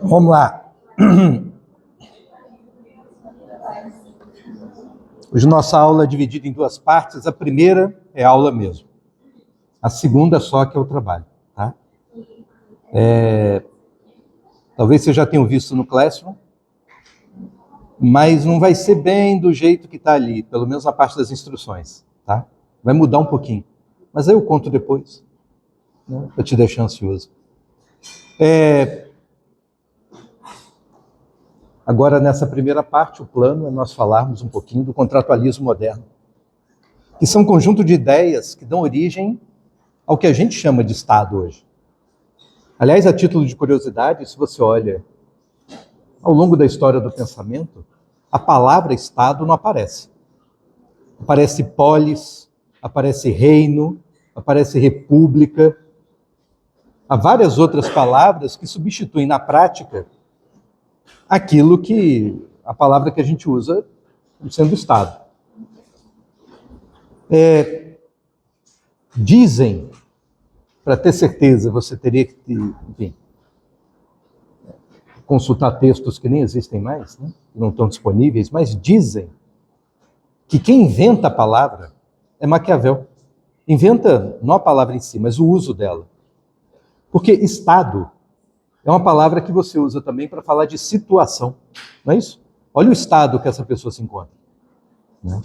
Vamos lá. Hoje nossa aula é dividida em duas partes. A primeira é a aula mesmo. A segunda só que é o trabalho. Tá? Talvez vocês já tenham visto no Classroom, mas não vai ser bem do jeito que está ali, pelo menos na parte das instruções. Tá? Vai mudar um pouquinho. Mas aí eu conto depois, né, para te deixar ansioso. Agora, nessa primeira parte, o plano é nós falarmos um pouquinho do contratualismo moderno, que são um conjunto de ideias que dão origem ao que a gente chama de Estado hoje. Aliás, a título de curiosidade, se você olha ao longo da história do pensamento, a palavra Estado não aparece. Aparece polis, aparece reino, aparece república. Há várias outras palavras que substituem na prática aquilo que a palavra que a gente usa sendo Estado. Dizem, para ter certeza, você teria que, enfim, consultar textos que nem existem mais, né? Não estão disponíveis, mas dizem que quem inventa a palavra é Maquiavel. Inventa não a palavra em si, mas o uso dela. Porque Estado é uma palavra que você usa também para falar de situação, não é isso? Olha o estado que essa pessoa se encontra. Né?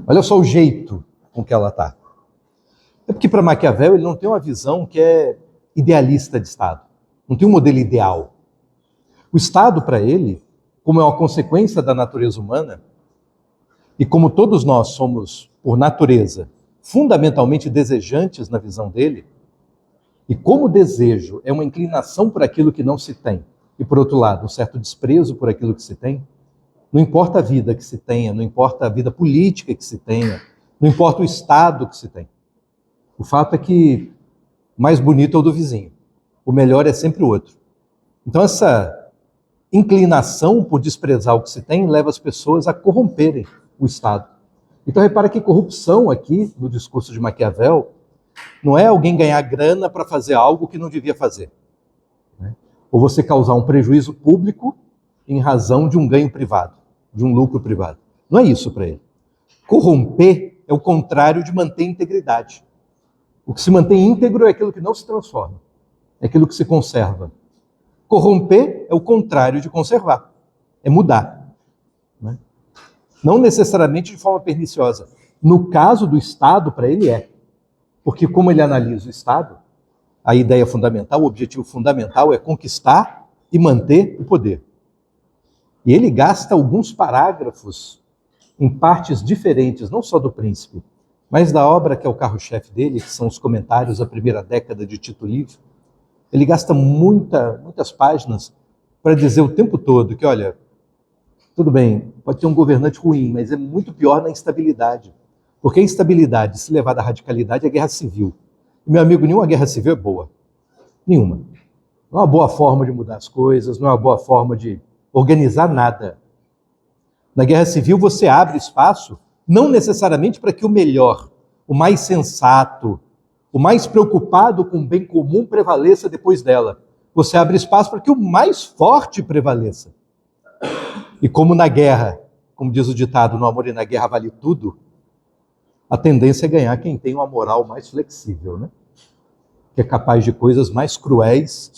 Olha só o jeito com que ela está. É porque para Maquiavel ele não tem uma visão que é idealista de Estado. Não tem um modelo ideal. O Estado para ele, como é uma consequência da natureza humana, e como todos nós somos, por natureza, fundamentalmente desejantes na visão dele, e como o desejo é uma inclinação por aquilo que não se tem, e por outro lado, um certo desprezo por aquilo que se tem, não importa a vida que se tenha, não importa a vida política que se tenha, não importa o estado que se tem. O fato é que o mais bonito é o do vizinho, o melhor é sempre o outro. Então essa inclinação por desprezar o que se tem leva as pessoas a corromperem o Estado. Então repara que corrupção aqui, no discurso de Maquiavel, não é alguém ganhar grana para fazer algo que não devia fazer. Né? Ou você causar um prejuízo público em razão de um ganho privado, de um lucro privado. Não é isso para ele. Corromper é o contrário de manter integridade. O que se mantém íntegro é aquilo que não se transforma, é aquilo que se conserva. Corromper é o contrário de conservar, é mudar. Né? Não necessariamente de forma perniciosa. No caso do Estado, para ele é. Porque como ele analisa o Estado, a ideia fundamental, o objetivo fundamental é conquistar e manter o poder. E ele gasta alguns parágrafos em partes diferentes, não só do Príncipe, mas da obra que é o carro-chefe dele, que são os comentários da primeira década de Tito Livio. Ele gasta muitas páginas para dizer o tempo todo que, olha, tudo bem, pode ter um governante ruim, mas é muito pior na instabilidade. Porque a instabilidade, se levada à radicalidade, é guerra civil. E, meu amigo, nenhuma guerra civil é boa. Nenhuma. Não é uma boa forma de mudar as coisas, não é uma boa forma de organizar nada. Na guerra civil você abre espaço, não necessariamente para que o melhor, o mais sensato, o mais preocupado com o bem comum prevaleça depois dela. Você abre espaço para que o mais forte prevaleça. E como na guerra, como diz o ditado, no amor e na guerra vale tudo, a tendência é ganhar quem tem uma moral mais flexível, né? Que é capaz de coisas mais cruéis,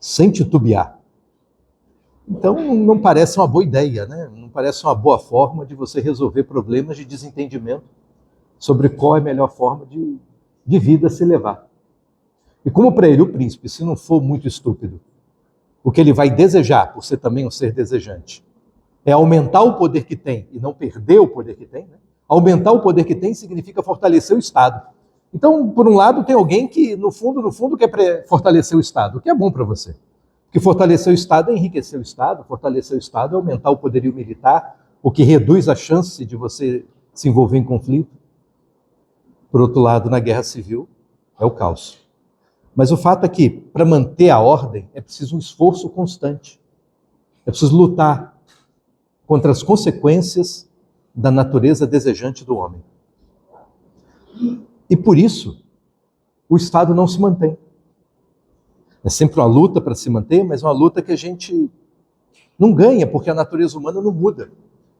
sem titubear. Então, não parece uma boa ideia, né? Não parece uma boa forma de você resolver problemas de desentendimento sobre qual é a melhor forma de vida a se levar. E como para ele, o príncipe, se não for muito estúpido, o que ele vai desejar, por ser também um ser desejante, é aumentar o poder que tem e não perder o poder que tem, né? Aumentar o poder que tem significa fortalecer o Estado. Então, por um lado, tem alguém que, no fundo, quer fortalecer o Estado, o que é bom para você. Porque fortalecer o Estado é enriquecer o Estado, fortalecer o Estado é aumentar o poderio militar, o que reduz a chance de você se envolver em conflito. Por outro lado, na guerra civil, é o caos. Mas o fato é que, para manter a ordem, é preciso um esforço constante. É preciso lutar contra as consequências da natureza desejante do homem. E por isso, o Estado não se mantém. É sempre uma luta para se manter, mas uma luta que a gente não ganha, porque a natureza humana não muda.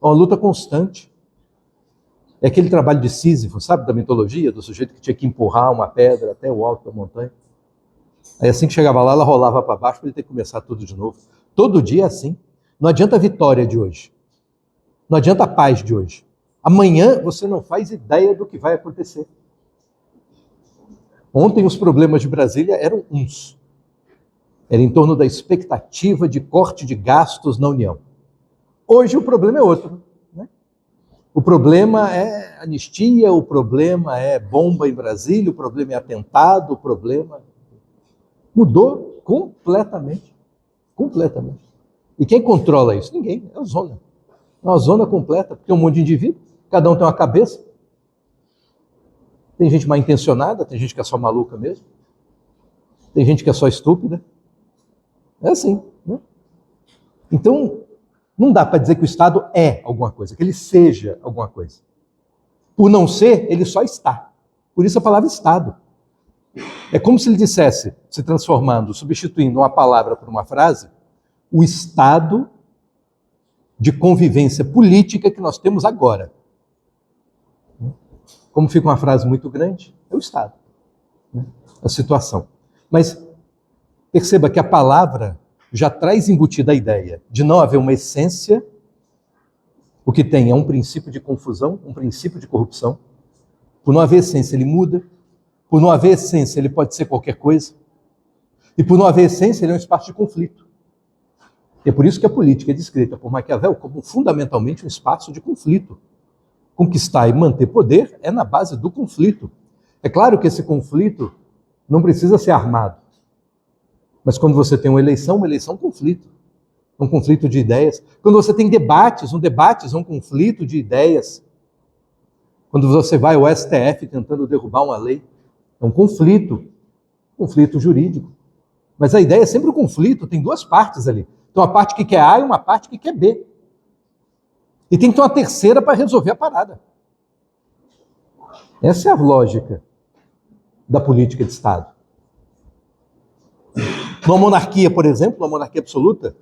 É uma luta constante. É aquele trabalho de Sísifo, sabe, da mitologia, do sujeito que tinha que empurrar uma pedra até o alto da montanha. Aí assim que chegava lá, ela rolava para baixo para ele ter que começar tudo de novo. Todo dia é assim. Não adianta a vitória de hoje. Não adianta a paz de hoje. Amanhã você não faz ideia do que vai acontecer. Ontem os problemas de Brasília eram uns. Era em torno da expectativa de corte de gastos na União. Hoje o problema é outro. Né? O problema é anistia, o problema é bomba em Brasília, o problema é atentado, o problema... Mudou completamente. Completamente. E quem controla isso? Ninguém. É a zona. É uma zona completa, porque é um monte de indivíduo, cada um tem uma cabeça. Tem gente mal intencionada, tem gente que é só maluca mesmo. Tem gente que é só estúpida. É assim. Né? Então, não dá para dizer que o Estado é alguma coisa, que ele seja alguma coisa. Por não ser, ele só está. Por isso a palavra Estado. É como se ele dissesse, se transformando, substituindo uma palavra por uma frase, o estado de convivência política que nós temos agora. Como fica uma frase muito grande, é o estado, né? A situação. Mas perceba que a palavra já traz embutida a ideia de não haver uma essência, o que tem é um princípio de confusão, um princípio de corrupção. Por não haver essência, ele muda. Por não haver essência, ele pode ser qualquer coisa. E por não haver essência, ele é um espaço de conflito. E é por isso que a política é descrita por Maquiavel como fundamentalmente um espaço de conflito. Conquistar e manter poder é na base do conflito. É claro que esse conflito não precisa ser armado. Mas quando você tem uma eleição é um conflito. Um conflito de ideias. Quando você tem debates, um debate é um conflito de ideias. Quando você vai ao STF tentando derrubar uma lei, é um conflito jurídico. Mas a ideia é sempre o conflito, tem duas partes ali. Tem uma parte que quer A e uma parte que quer B. E tem que ter uma terceira para resolver a parada. Essa é a lógica da política de Estado. Numa monarquia, por exemplo, numa monarquia absoluta,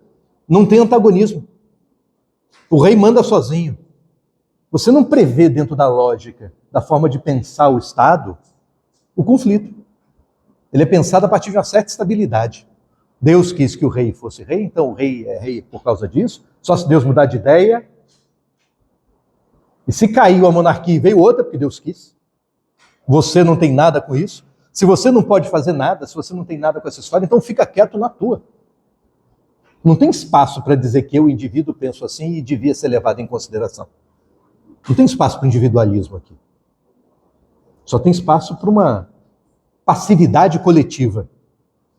não tem antagonismo. O rei manda sozinho. Você não prevê dentro da lógica, da forma de pensar o Estado, o conflito. Ele é pensado a partir de uma certa estabilidade. Deus quis que o rei fosse rei, então o rei é rei por causa disso. Só se Deus mudar de ideia. E se caiu a monarquia e veio outra, porque Deus quis. Você não tem nada com isso. Se você não pode fazer nada, se você não tem nada com essa história, então fica quieto na tua. Não tem espaço para dizer que eu, indivíduo, penso assim e devia ser levado em consideração. Não tem espaço para individualismo aqui. Só tem espaço para uma passividade coletiva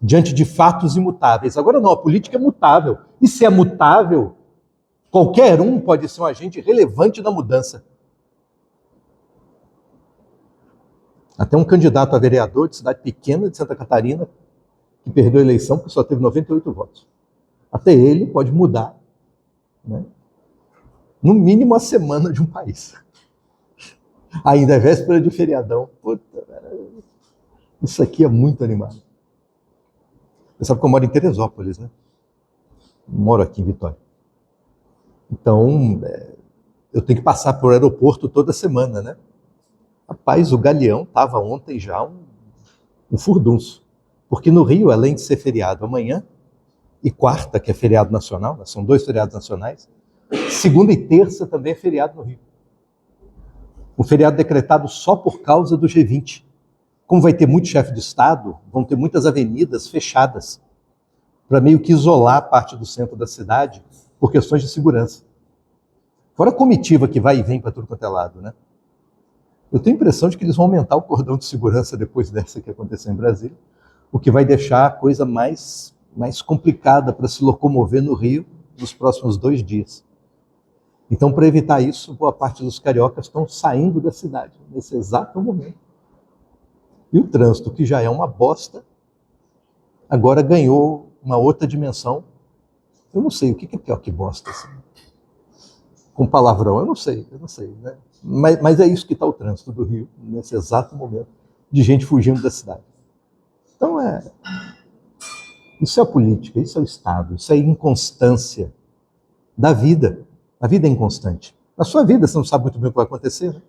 diante de fatos imutáveis. Agora não, a política é mutável. E se é mutável, qualquer um pode ser um agente relevante na mudança. Até um candidato a vereador de cidade pequena de Santa Catarina, que perdeu a eleição porque só teve 98 votos. Até ele pode mudar, né? No mínimo a semana de um país. Ainda é véspera de feriadão. Puta, isso aqui é muito animado. Você sabe que eu moro em Teresópolis, né? Não moro aqui em Vitória. Então, eu tenho que passar por aeroporto toda semana, né? Rapaz, o Galeão estava ontem já um furdunço. Porque no Rio, além de ser feriado amanhã, e quarta, que é feriado nacional, são 2 feriados nacionais, segunda e terça também é feriado no Rio. Um feriado decretado só por causa do G20. Como vai ter muito chefe de Estado, vão ter muitas avenidas fechadas para meio que isolar parte do centro da cidade por questões de segurança. Fora a comitiva que vai e vem para tudo quanto é lado, né? Eu tenho a impressão de que eles vão aumentar o cordão de segurança depois dessa que aconteceu em Brasília, o que vai deixar a coisa mais complicada para se locomover no Rio nos próximos 2 dias. Então, para evitar isso, boa parte dos cariocas estão saindo da cidade nesse exato momento. E o trânsito, que já é uma bosta, agora ganhou uma outra dimensão. Eu não sei, o que é pior que bosta? Assim? Com palavrão, eu não sei, né? Mas é isso que está o trânsito do Rio, nesse exato momento, de gente fugindo da cidade. Então, isso é a política, isso é o Estado, isso é a inconstância da vida. A vida é inconstante. Na sua vida, você não sabe muito bem o que vai acontecer, né?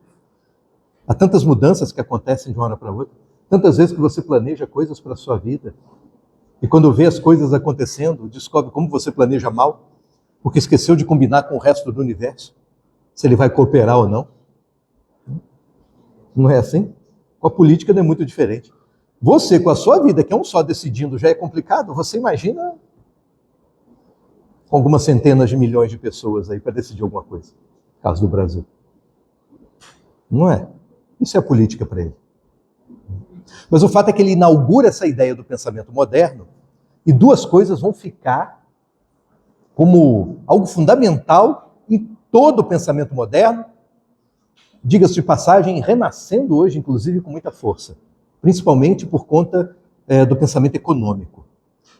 Há tantas mudanças que acontecem de uma hora para outra, tantas vezes que você planeja coisas para a sua vida, e quando vê as coisas acontecendo, descobre como você planeja mal, porque esqueceu de combinar com o resto do universo, se ele vai cooperar ou não. Não é assim? Com a política não é muito diferente. Você, com a sua vida, que é um só decidindo, já é complicado, você imagina com algumas centenas de milhões de pessoas aí para decidir alguma coisa, no caso do Brasil. Não é? Isso é a política para ele. Mas o fato é que ele inaugura essa ideia do pensamento moderno e duas coisas vão ficar como algo fundamental em todo o pensamento moderno, diga-se de passagem, renascendo hoje, inclusive, com muita força, principalmente por conta do pensamento econômico.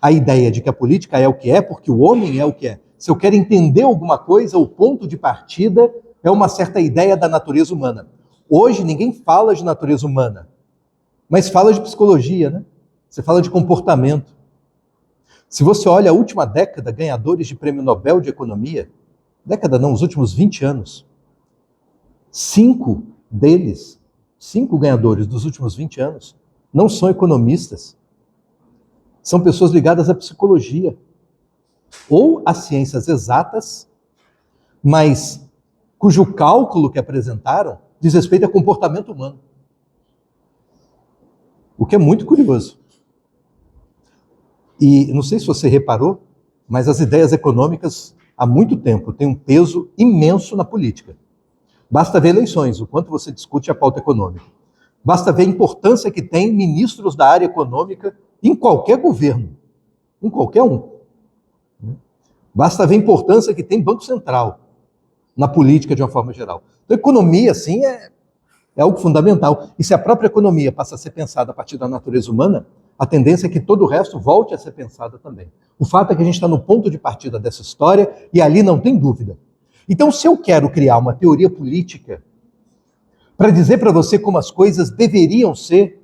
A ideia de que a política é o que é porque o homem é o que é. Se eu quero entender alguma coisa, o ponto de partida é uma certa ideia da natureza humana. Hoje ninguém fala de natureza humana, mas fala de psicologia, né? Você fala de comportamento. Se você olha a última década, ganhadores de prêmio Nobel de Economia, década não, os últimos 20 anos, 5 deles, 5 ganhadores dos últimos 20 anos, não são economistas. São pessoas ligadas à psicologia ou às ciências exatas, mas cujo cálculo que apresentaram diz respeito a comportamento humano. O que é muito curioso. E não sei se você reparou, mas as ideias econômicas há muito tempo têm um peso imenso na política. Basta ver eleições, o quanto você discute a pauta econômica. Basta ver a importância que tem ministros da área econômica em qualquer governo, em qualquer um. Basta ver a importância que tem Banco Central na política de uma forma geral. Então, economia, sim, é algo fundamental. E se a própria economia passa a ser pensada a partir da natureza humana, a tendência é que todo o resto volte a ser pensado também. O fato é que a gente está no ponto de partida dessa história e ali não tem dúvida. Então, se eu quero criar uma teoria política para dizer para você como as coisas deveriam ser,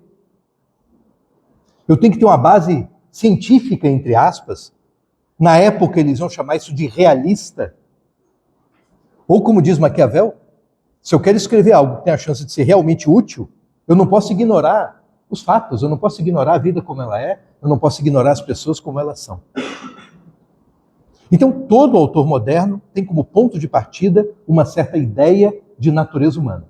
eu tenho que ter uma base científica, entre aspas. Na época, eles vão chamar isso de realista. Ou, como diz Maquiavel, se eu quero escrever algo que tem a chance de ser realmente útil, eu não posso ignorar os fatos, eu não posso ignorar a vida como ela é, eu não posso ignorar as pessoas como elas são. Então, todo autor moderno tem como ponto de partida uma certa ideia de natureza humana.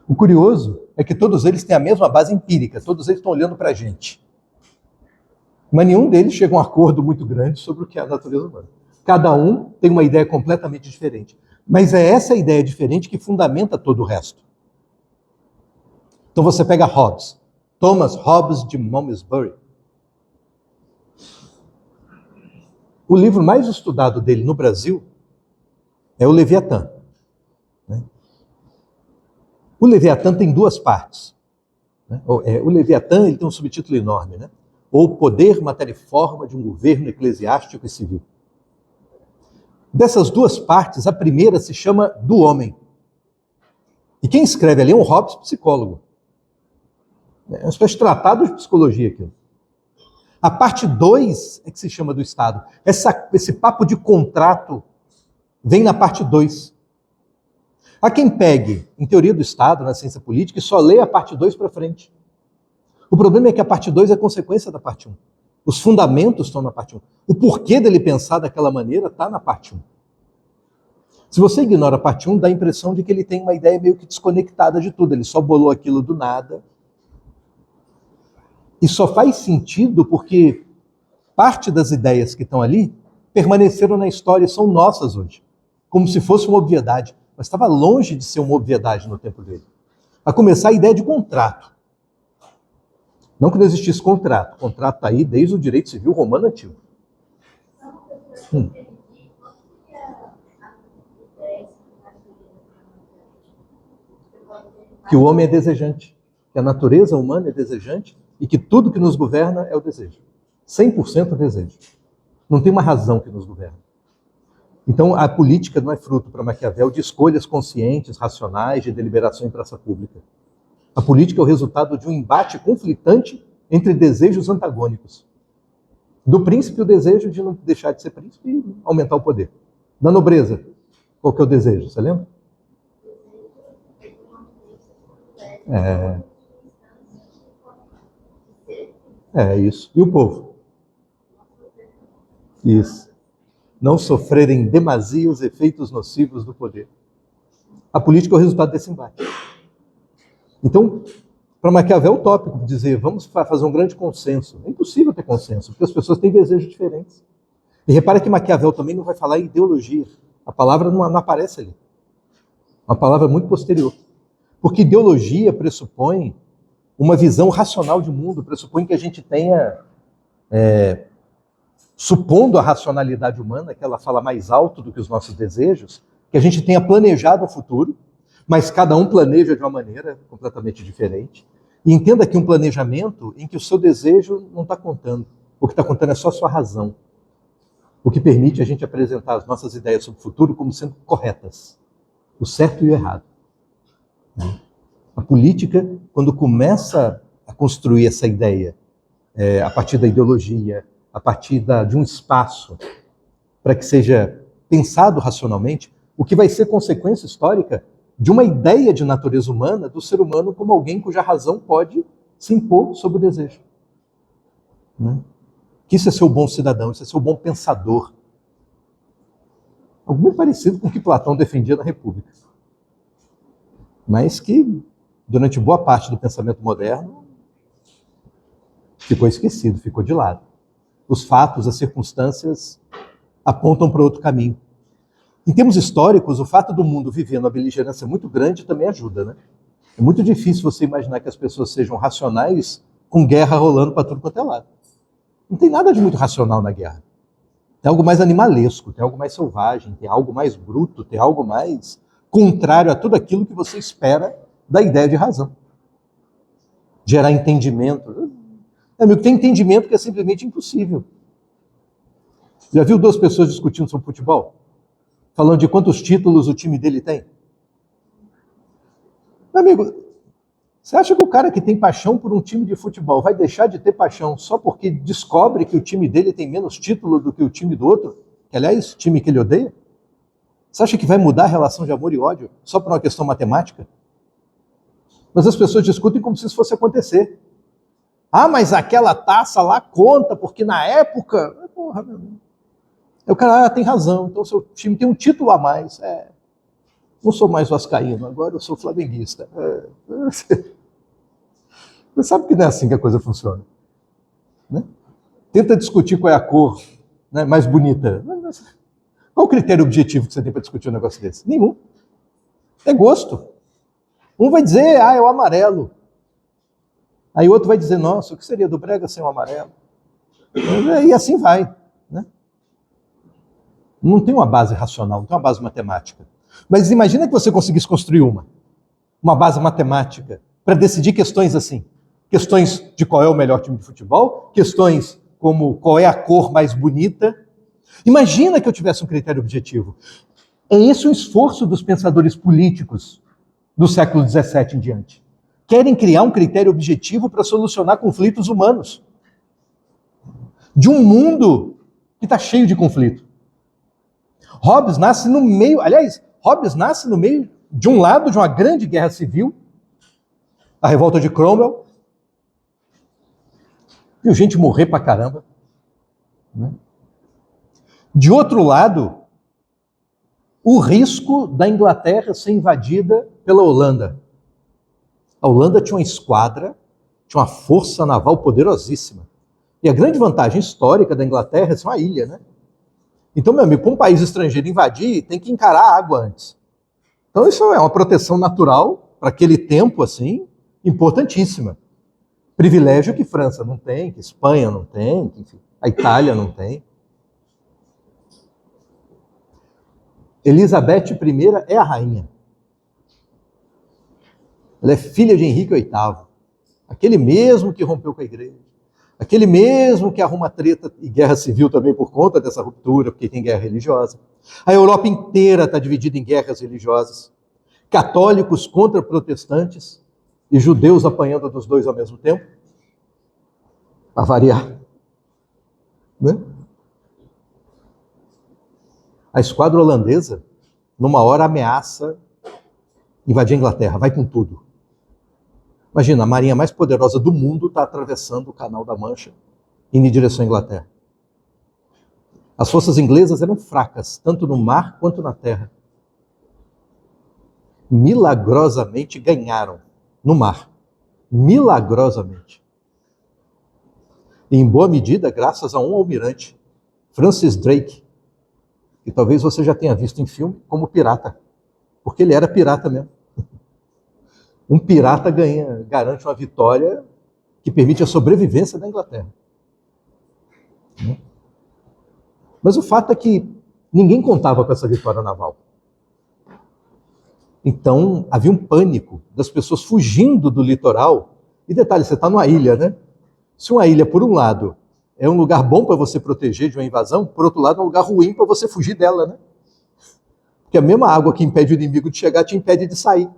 O curioso é que todos eles têm a mesma base empírica, todos eles estão olhando para a gente. Mas nenhum deles chega a um acordo muito grande sobre o que é a natureza humana. Cada um tem uma ideia completamente diferente. Mas é essa ideia diferente que fundamenta todo o resto. Então você pega Hobbes, Thomas Hobbes de Malmesbury. O livro mais estudado dele no Brasil é o Leviatã. O Leviatã tem duas partes. O Leviatã ele tem um subtítulo enorme, né? Ou Poder, Matéria e Forma de um Governo Eclesiástico e Civil. Dessas duas partes, a primeira se chama Do Homem. E quem escreve ali é um Hobbes psicólogo. É uma espécie de tratado de psicologia aquilo. A parte 2 é que se chama do Estado. Esse papo de contrato vem na parte 2. Há quem pegue, em teoria do Estado, na ciência política, e só lê a parte 2 para frente. O problema é que a parte 2 é consequência da parte 1. Os fundamentos estão na parte 1. O porquê dele pensar daquela maneira está na parte 1. Se você ignora a parte 1, dá a impressão de que ele tem uma ideia meio que desconectada de tudo. Ele só bolou aquilo do nada. E só faz sentido porque parte das ideias que estão ali permaneceram na história e são nossas hoje. Como se fosse uma obviedade. Mas estava longe de ser uma obviedade no tempo dele. A começar a ideia de contrato. Não que não existisse contrato. O contrato está aí desde o direito civil romano antigo. Que o homem é desejante. Que a natureza humana é desejante e que tudo que nos governa é o desejo. 100% desejo. Não tem uma razão que nos governa. Então, a política não é fruto, para Maquiavel, de escolhas conscientes, racionais, de deliberação em praça pública. A política é o resultado de um embate conflitante entre desejos antagônicos. Do príncipe, o desejo de não deixar de ser príncipe e aumentar o poder. Da nobreza, qual que é o desejo? Você lembra? É isso. E o povo? Isso. Não sofrer em demasia os efeitos nocivos do poder. A política é o resultado desse embate. Então, para Maquiavel é utópico dizer, vamos fazer um grande consenso. É impossível ter consenso, porque as pessoas têm desejos diferentes. E repara que Maquiavel também não vai falar em ideologia. A palavra não aparece ali. Uma palavra muito posterior. Porque ideologia pressupõe uma visão racional de mundo, pressupõe que a gente tenha, supondo a racionalidade humana, que ela fala mais alto do que os nossos desejos, que a gente tenha planejado o futuro, mas cada um planeja de uma maneira completamente diferente. E entenda que um planejamento em que o seu desejo não está contando. O que está contando é só a sua razão. O que permite a gente apresentar as nossas ideias sobre o futuro como sendo corretas. O certo e o errado. A política, quando começa a construir essa ideia, a partir da ideologia, a partir de um espaço para que seja pensado racionalmente, o que vai ser consequência histórica de uma ideia de natureza humana, do ser humano como alguém cuja razão pode se impor sobre o desejo. Que isso é ser o bom cidadão, isso é ser o bom pensador. Algo muito parecido com o que Platão defendia na República. Mas que, durante boa parte do pensamento moderno, ficou esquecido, ficou de lado. Os fatos, as circunstâncias apontam para outro caminho. Em termos históricos, o fato do mundo viver numa beligerância muito grande também ajuda, né? É muito difícil você imaginar que as pessoas sejam racionais com guerra rolando para tudo quanto é lado. Não tem nada de muito racional na guerra. Tem algo mais animalesco, tem algo mais selvagem, tem algo mais bruto, tem algo mais contrário a tudo aquilo que você espera da ideia de razão. Gerar entendimento. Amigo, tem entendimento que é simplesmente impossível. Já viu duas pessoas discutindo sobre futebol? Falando de quantos títulos o time dele tem? Meu amigo, você acha que o cara que tem paixão por um time de futebol vai deixar de ter paixão só porque descobre que o time dele tem menos título do que o time do outro? Que, aliás, time que ele odeia? Você acha que vai mudar a relação de amor e ódio só por uma questão matemática? Mas as pessoas discutem como se isso fosse acontecer. Ah, mas aquela taça lá conta, porque na época... Porra, meu amigo. O cara tem razão, então o seu time tem um título a mais. Não sou mais vascaíno, agora eu sou flamenguista. Você sabe que não é assim que a coisa funciona. Né? Tenta discutir qual é a cor, né, mais bonita. Qual o critério objetivo que você tem para discutir um negócio desse? Nenhum. É gosto. Um vai dizer, é o amarelo. Aí o outro vai dizer, nossa, o que seria do brega sem o amarelo? E assim vai. Né? Não tem uma base racional, não tem uma base matemática. Mas imagina que você conseguisse construir uma base matemática para decidir questões assim. Questões de qual é o melhor time de futebol, questões como qual é a cor mais bonita. Imagina que eu tivesse um critério objetivo. É esse o esforço dos pensadores políticos do século XVII em diante. Querem criar um critério objetivo para solucionar conflitos humanos. De um mundo que está cheio de conflito. Hobbes nasce no meio de um lado de uma grande guerra civil, a revolta de Cromwell, viu gente morrer pra caramba. Né? De outro lado, o risco da Inglaterra ser invadida pela Holanda. A Holanda tinha uma esquadra, tinha uma força naval poderosíssima. E a grande vantagem histórica da Inglaterra é ser uma ilha, né? Então, meu amigo, para um país estrangeiro invadir, tem que encarar a água antes. Então, isso é uma proteção natural, para aquele tempo, assim, importantíssima. Privilégio que França não tem, que Espanha não tem, que, enfim, a Itália não tem. Elizabeth I é a rainha. Ela é filha de Henrique VIII, aquele mesmo que rompeu com a igreja. Aquele mesmo que arruma treta e guerra civil também por conta dessa ruptura, porque tem guerra religiosa. A Europa inteira está dividida em guerras religiosas. Católicos contra protestantes e judeus apanhando dos dois ao mesmo tempo. para variar, né? A esquadra holandesa, numa hora, ameaça invadir a Inglaterra, vai com tudo. Imagina, a marinha mais poderosa do mundo está atravessando o Canal da Mancha, indo em direção à Inglaterra. As forças inglesas eram fracas, tanto no mar quanto na terra. Milagrosamente ganharam no mar. Milagrosamente. E em boa medida, graças a um almirante, Francis Drake, que talvez você já tenha visto em filme como pirata, porque ele era pirata mesmo. Um pirata garante uma vitória que permite a sobrevivência da Inglaterra. Mas o fato é que ninguém contava com essa vitória naval. Então, havia um pânico das pessoas fugindo do litoral. E detalhe, você está numa ilha, né? Se uma ilha, por um lado, é um lugar bom para você proteger de uma invasão, por outro lado, é um lugar ruim para você fugir dela, né? Porque a mesma água que impede o inimigo de chegar te impede de sair.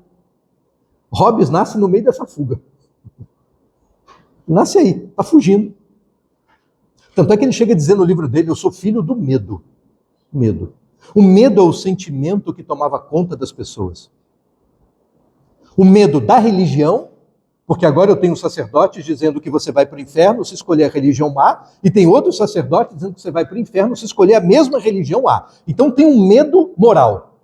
Hobbes nasce no meio dessa fuga. Nasce aí, está fugindo. Tanto é que ele chega a dizer no livro dele, eu sou filho do medo. Medo. O medo é o sentimento que tomava conta das pessoas. O medo da religião, porque agora eu tenho sacerdotes dizendo que você vai para o inferno se escolher a religião A, e tem outros sacerdotes dizendo que você vai para o inferno se escolher a mesma religião A. Então tem um medo moral.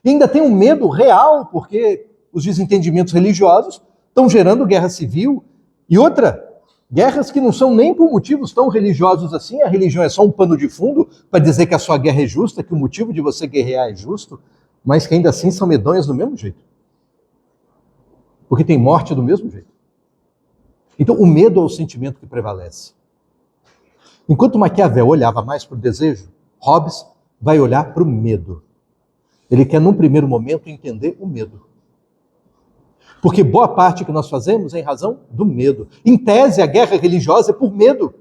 E ainda tem um medo real, porque os desentendimentos religiosos estão gerando guerra civil. E outra, guerras que não são nem por motivos tão religiosos assim, a religião é só um pano de fundo para dizer que a sua guerra é justa, que o motivo de você guerrear é justo, mas que ainda assim são medonhas do mesmo jeito. Porque tem morte do mesmo jeito. Então o medo é o sentimento que prevalece. Enquanto Maquiavel olhava mais para o desejo, Hobbes vai olhar para o medo. Ele quer, num primeiro momento, entender o medo. Porque boa parte que nós fazemos é em razão do medo. Em tese, a guerra religiosa é por medo.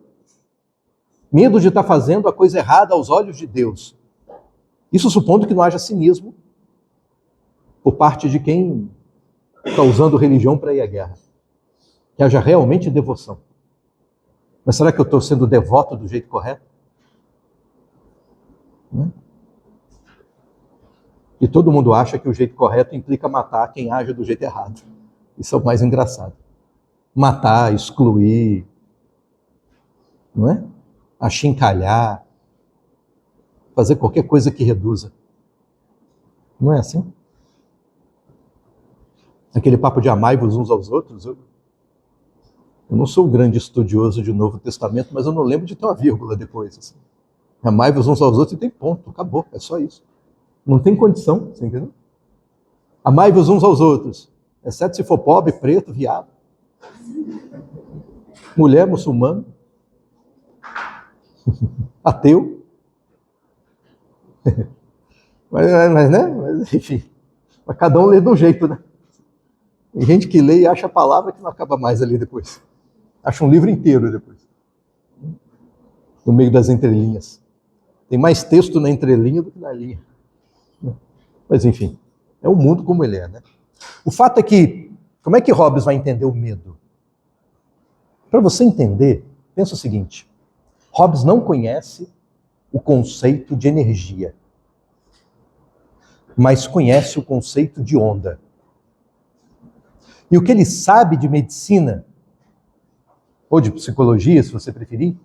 Medo de estar fazendo a coisa errada aos olhos de Deus. Isso supondo que não haja cinismo por parte de quem está usando religião para ir à guerra. Que haja realmente devoção. Mas será que eu estou sendo devoto do jeito correto? Não é? E todo mundo acha que o jeito correto implica matar quem age do jeito errado. Isso é o mais engraçado. Matar, excluir, não é? Achincalhar, fazer qualquer coisa que reduza. Não é assim? Aquele papo de amai-vos uns aos outros. Eu não sou um grande estudioso de Novo Testamento, mas eu não lembro de ter uma vírgula depois. Assim. Amai-vos uns aos outros e tem ponto, acabou, é só isso. Não tem condição, você entendeu? Amai-vos uns aos outros, exceto se for pobre, preto, viado, mulher, muçulmano, ateu. Mas, enfim, mas cada um lê de um jeito, né? Tem gente que lê e acha a palavra que não acaba mais ali depois. Acha um livro inteiro depois. No meio das entrelinhas. Tem mais texto na entrelinha do que na linha. Mas enfim, é o mundo como ele é, né? O fato é que, como é que Hobbes vai entender o medo? Para você entender, pensa o seguinte, Hobbes não conhece o conceito de energia, mas conhece o conceito de onda. E o que ele sabe de medicina, ou de psicologia, se você preferir,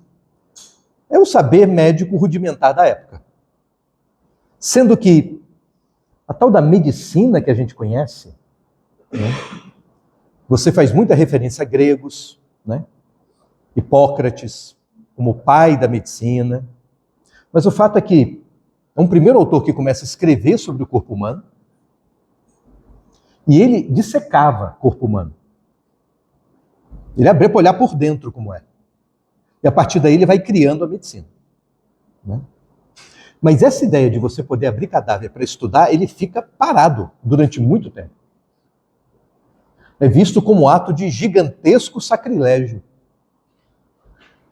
é o saber médico rudimentar da época. Sendo que a tal da medicina que a gente conhece, né, você faz muita referência a gregos, né, Hipócrates, como pai da medicina, mas o fato é que é um primeiro autor que começa a escrever sobre o corpo humano, e ele dissecava o corpo humano. Ele abria para olhar por dentro como é. E a partir daí ele vai criando a medicina. Né? Mas essa ideia de você poder abrir cadáver para estudar, ele fica parado durante muito tempo. É visto como um ato de gigantesco sacrilégio.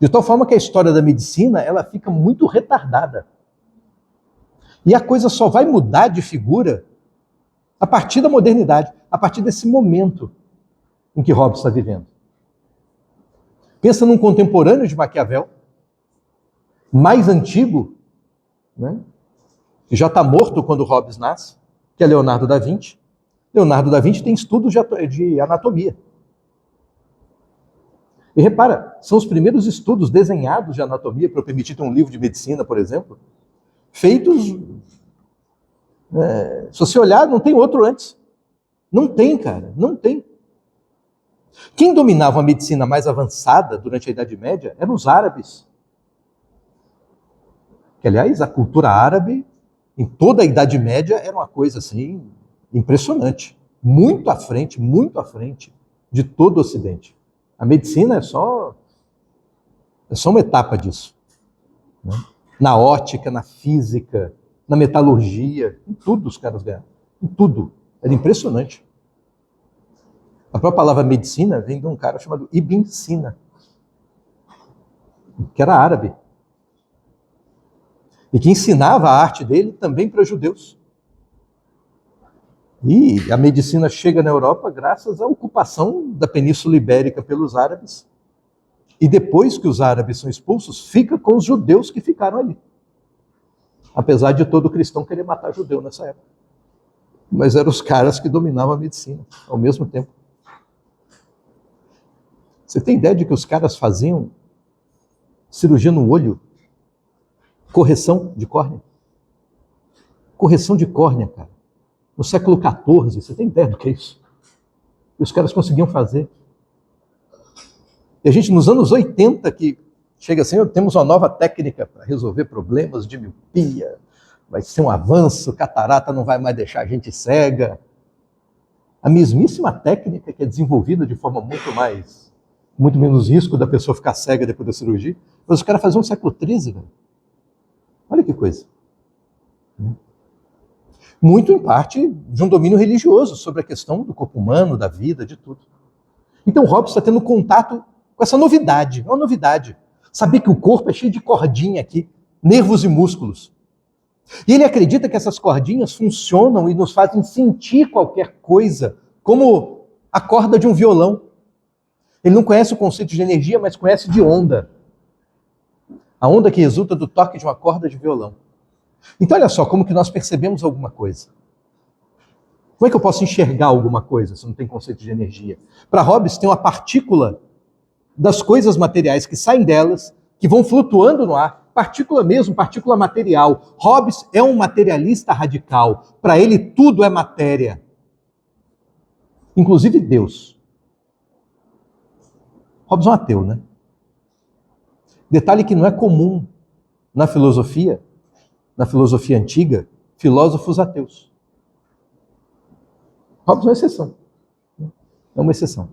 De tal forma que a história da medicina, ela fica muito retardada. E a coisa só vai mudar de figura a partir da modernidade, a partir desse momento em que Hobbes está vivendo. Pensa num contemporâneo de Maquiavel, mais antigo, né? Que já está morto quando Hobbes nasce, que é Leonardo da Vinci. Leonardo da Vinci tem estudos de anatomia. E repara, são os primeiros estudos desenhados de anatomia para permitir ter um livro de medicina, por exemplo, feitos... se você olhar, não tem outro antes. Não tem, cara, não tem. Quem dominava a medicina mais avançada durante a Idade Média eram os árabes. Que, aliás, a cultura árabe, em toda a Idade Média, era uma coisa assim impressionante. Muito à frente de todo o Ocidente. A medicina é só uma etapa disso. Né? Na ótica, na física, na metalurgia, em tudo os caras ganharam. Em tudo. Era impressionante. A própria palavra medicina vem de um cara chamado Ibn Sina, que era árabe. E que ensinava a arte dele também para judeus. E a medicina chega na Europa graças à ocupação da Península Ibérica pelos árabes. E depois que os árabes são expulsos, fica com os judeus que ficaram ali. Apesar de todo cristão querer matar judeu nessa época. Mas eram os caras que dominavam a medicina ao mesmo tempo. Você tem ideia de que os caras faziam cirurgia no olho? Correção de córnea? Correção de córnea, cara. No século XIV, você tem ideia do que é isso? E os caras conseguiam fazer. E a gente, nos anos 80, que chega assim, temos uma nova técnica para resolver problemas de miopia, vai ser um avanço, catarata não vai mais deixar a gente cega. A mesmíssima técnica que é desenvolvida de forma muito menos risco da pessoa ficar cega depois da cirurgia, mas os caras faziam no século XIII, velho. Olha que coisa. Muito em parte de um domínio religioso sobre a questão do corpo humano, da vida, de tudo. Então Hobbes está tendo contato com essa novidade, é uma novidade. Saber que o corpo é cheio de cordinha aqui, nervos e músculos. E ele acredita que essas cordinhas funcionam e nos fazem sentir qualquer coisa, como a corda de um violão. Ele não conhece o conceito de energia, mas conhece de onda. A onda que resulta do toque de uma corda de violão. Então olha só, como que nós percebemos alguma coisa. Como é que eu posso enxergar alguma coisa se não tem conceito de energia? Para Hobbes tem uma partícula das coisas materiais que saem delas, que vão flutuando no ar, partícula mesmo, partícula material. Hobbes é um materialista radical. Para ele tudo é matéria. Inclusive Deus. Hobbes é um ateu, né? Detalhe que não é comum na filosofia antiga, filósofos ateus. Hobbes é uma exceção. É uma exceção.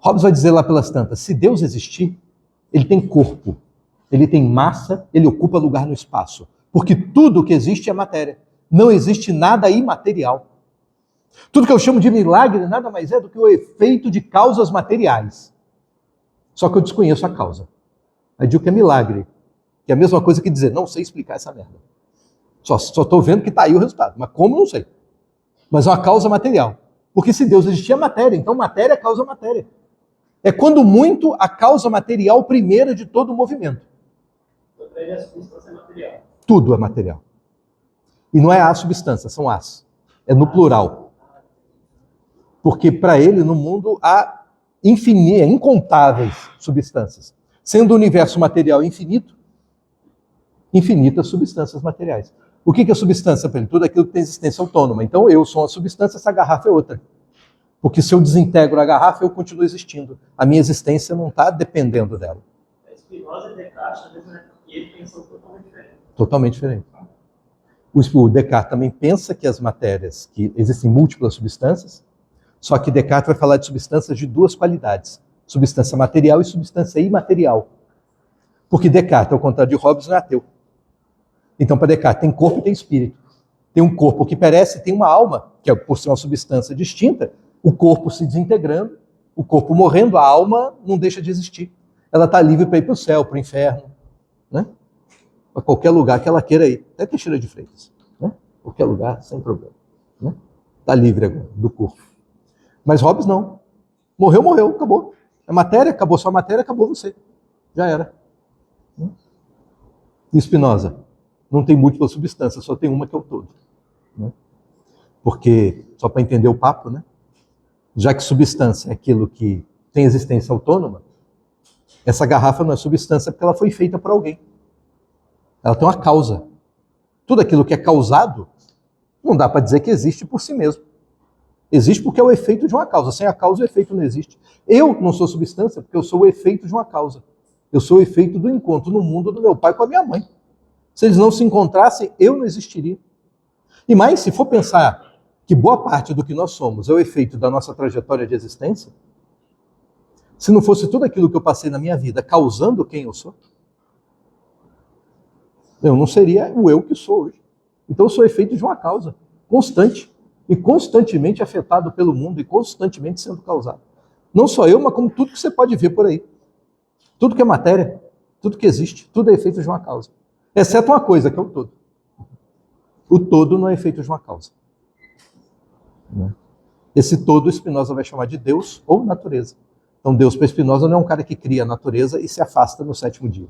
Hobbes vai dizer lá pelas tantas, se Deus existir, ele tem corpo, ele tem massa, ele ocupa lugar no espaço. Porque tudo que existe é matéria. Não existe nada imaterial. Tudo que eu chamo de milagre nada mais é do que o efeito de causas materiais. Só que eu desconheço a causa. Aí digo que é milagre, que é a mesma coisa que dizer, não sei explicar essa merda. Só estou vendo que está aí o resultado. Mas como, não sei. Mas é uma causa material. Porque se Deus existia, é matéria. Então matéria causa matéria. É quando muito a causa material primeira de todo o movimento. Então, para ele, a substância é material. Tudo é material. E não é a substância, são as. É no plural. Porque para ele, no mundo, há incontáveis substâncias. Sendo o universo material infinito, infinitas substâncias materiais. O que é substância para ele? Tudo aquilo que tem existência autônoma. Então eu sou uma substância, essa garrafa é outra. Porque se eu desintegro a garrafa, eu continuo existindo. A minha existência não está dependendo dela. Spinoza e Descartes, às vezes, ele pensou totalmente diferente. Totalmente diferente. O Descartes também pensa que as matérias, que existem múltiplas substâncias, só que Descartes vai falar de substâncias de duas qualidades. Substância material e substância imaterial. Porque Descartes, ao contrário de Hobbes, não é ateu. Então, para Descartes, tem corpo e tem espírito. Tem um corpo que perece, tem uma alma, que é por ser uma substância distinta, o corpo se desintegrando, o corpo morrendo, a alma não deixa de existir. Ela está livre para ir para o céu, para o inferno, né? Para qualquer lugar que ela queira ir. Até Teixeira de Freitas. Né? Qualquer lugar, sem problema. Né? Está livre agora do corpo. Mas Hobbes não. Morreu, morreu, acabou. É matéria, acabou sua matéria, acabou você. Já era. E Spinoza? Não tem múltipla substância, só tem uma que é o todo. Porque, só para entender o papo, né? Já que substância é aquilo que tem existência autônoma, essa garrafa não é substância porque ela foi feita por alguém. Ela tem uma causa. Tudo aquilo que é causado, não dá para dizer que existe por si mesmo. Existe porque é o efeito de uma causa. Sem a causa, o efeito não existe. Eu não sou substância porque eu sou o efeito de uma causa. Eu sou o efeito do encontro no mundo do meu pai com a minha mãe. Se eles não se encontrassem, eu não existiria. E mais, se for pensar que boa parte do que nós somos é o efeito da nossa trajetória de existência, se não fosse tudo aquilo que eu passei na minha vida causando quem eu sou, eu não seria o eu que sou hoje. Então eu sou efeito de uma causa constante e constantemente afetado pelo mundo e constantemente sendo causado. Não só eu, mas como tudo que você pode ver por aí. Tudo que é matéria, tudo que existe, tudo é efeito de uma causa. Exceto uma coisa, que é o todo. O todo não é efeito de uma causa. Esse todo Spinoza vai chamar de Deus ou natureza. Então Deus para Spinoza não é um cara que cria a natureza e se afasta no sétimo dia.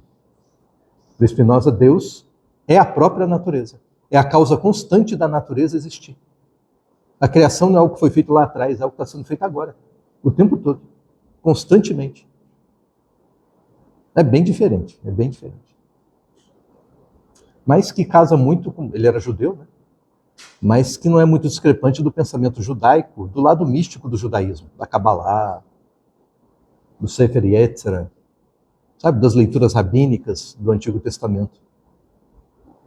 Para Spinoza, Deus é a própria natureza. É a causa constante da natureza existir. A criação não é algo que foi feito lá atrás, é algo que está sendo feito agora. O tempo todo. Constantemente. É bem diferente, é bem diferente. Mas que casa muito com... Ele era judeu, né? Mas que não é muito discrepante do pensamento judaico, do lado místico do judaísmo, da Kabbalah, do Sefer Yetzirah, sabe, das leituras rabínicas do Antigo Testamento.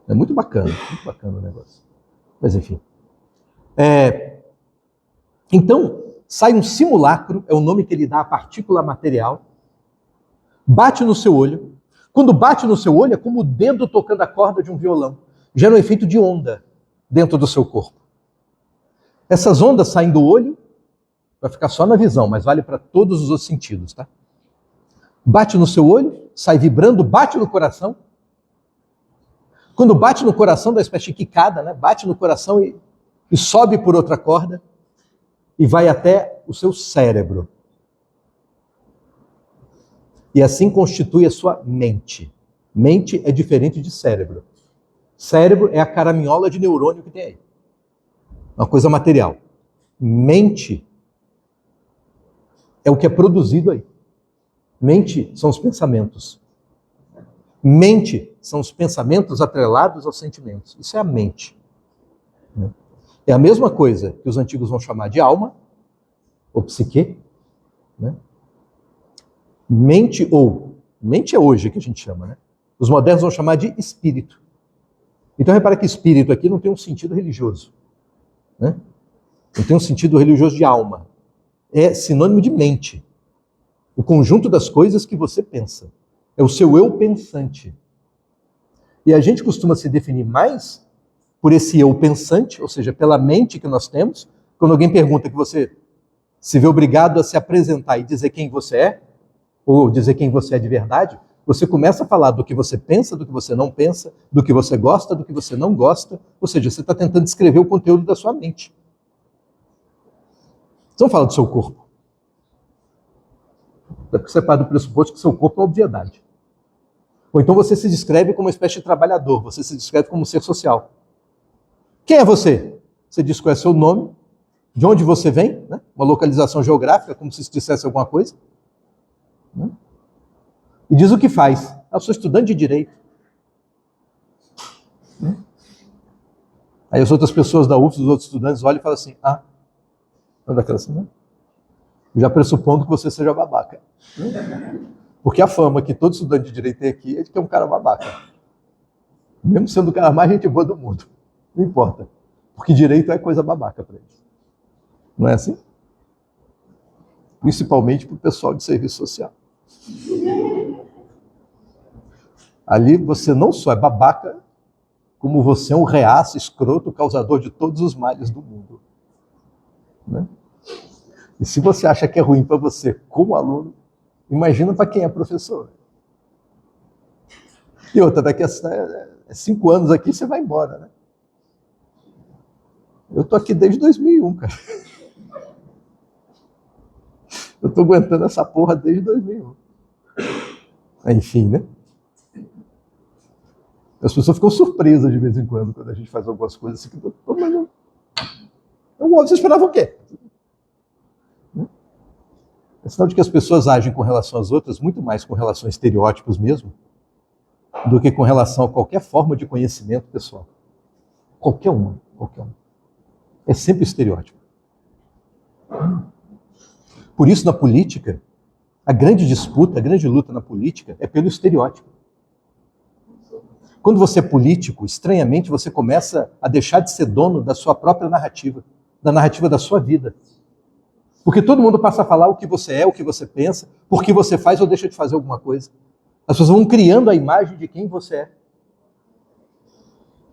É muito bacana o negócio. Mas enfim. Então, sai um simulacro, é o nome que ele dá à partícula material, bate no seu olho. Quando bate no seu olho, é como o dedo tocando a corda de um violão. Gera um efeito de onda dentro do seu corpo. Essas ondas saem do olho, vai ficar só na visão, mas vale para todos os outros sentidos, tá? Bate no seu olho, sai vibrando, bate no coração. Quando bate no coração, dá uma espécie de quicada, né? Bate no coração e sobe por outra corda e vai até o seu cérebro. E assim constitui a sua mente. Mente é diferente de cérebro. Cérebro é a caraminhola de neurônio que tem aí. Uma coisa material. Mente é o que é produzido aí. Mente são os pensamentos. Mente são os pensamentos atrelados aos sentimentos. Isso é a mente. É a mesma coisa que os antigos vão chamar de alma, ou psique, né? Mente é hoje que a gente chama, né? Os modernos vão chamar de espírito. Então repara que espírito aqui não tem um sentido religioso, né? Não tem um sentido religioso de alma. É sinônimo de mente. O conjunto das coisas que você pensa. É o seu eu pensante. E a gente costuma se definir mais por esse eu pensante, ou seja, pela mente que nós temos. Quando alguém pergunta que você se vê obrigado a se apresentar e dizer quem você é, ou dizer quem você é de verdade, você começa a falar do que você pensa, do que você não pensa, do que você gosta, do que você não gosta. Ou seja, você está tentando descrever o conteúdo da sua mente. Você não fala do seu corpo. Você parte do pressuposto que seu corpo é obviedade. Ou então você se descreve como uma espécie de trabalhador, você se descreve como um ser social. Quem é você? Você diz qual é seu nome, de onde você vem, né? Uma localização geográfica, como se dissesse alguma coisa. Né? E diz o que faz. Eu sou estudante de Direito. Né? Aí as outras pessoas da UFS, os outros estudantes olham e falam assim, não é daquela assim, né? Já pressupondo que você seja babaca. Porque a fama que todo estudante de Direito tem aqui é de que é um cara babaca. Mesmo sendo o cara mais gente boa do mundo. Não importa. Porque direito é coisa babaca para eles. Não é assim? Principalmente para o pessoal de serviço social. Ali você não só é babaca, como você é um reaço, escroto, causador de todos os males do mundo. Né? E se você acha que é ruim para você como aluno, imagina para quem é professor. E outra, daqui a 5 anos aqui você vai embora, né? Eu estou aqui desde 2001, cara. Eu estou aguentando essa porra desde 2001. Enfim, né? As pessoas ficam surpresas de vez em quando a gente faz algumas coisas assim. Você esperava o quê? É sinal de que as pessoas agem com relação às outras muito mais com relação a estereótipos mesmo, do que com relação a qualquer forma de conhecimento pessoal. Qualquer uma. É sempre estereótipo. Por isso, na política, a grande disputa, a grande luta na política é pelo estereótipo. Quando você é político, estranhamente, você começa a deixar de ser dono da sua própria narrativa, da narrativa da sua vida. Porque todo mundo passa a falar o que você é, o que você pensa, por que você faz ou deixa de fazer alguma coisa. As pessoas vão criando a imagem de quem você é.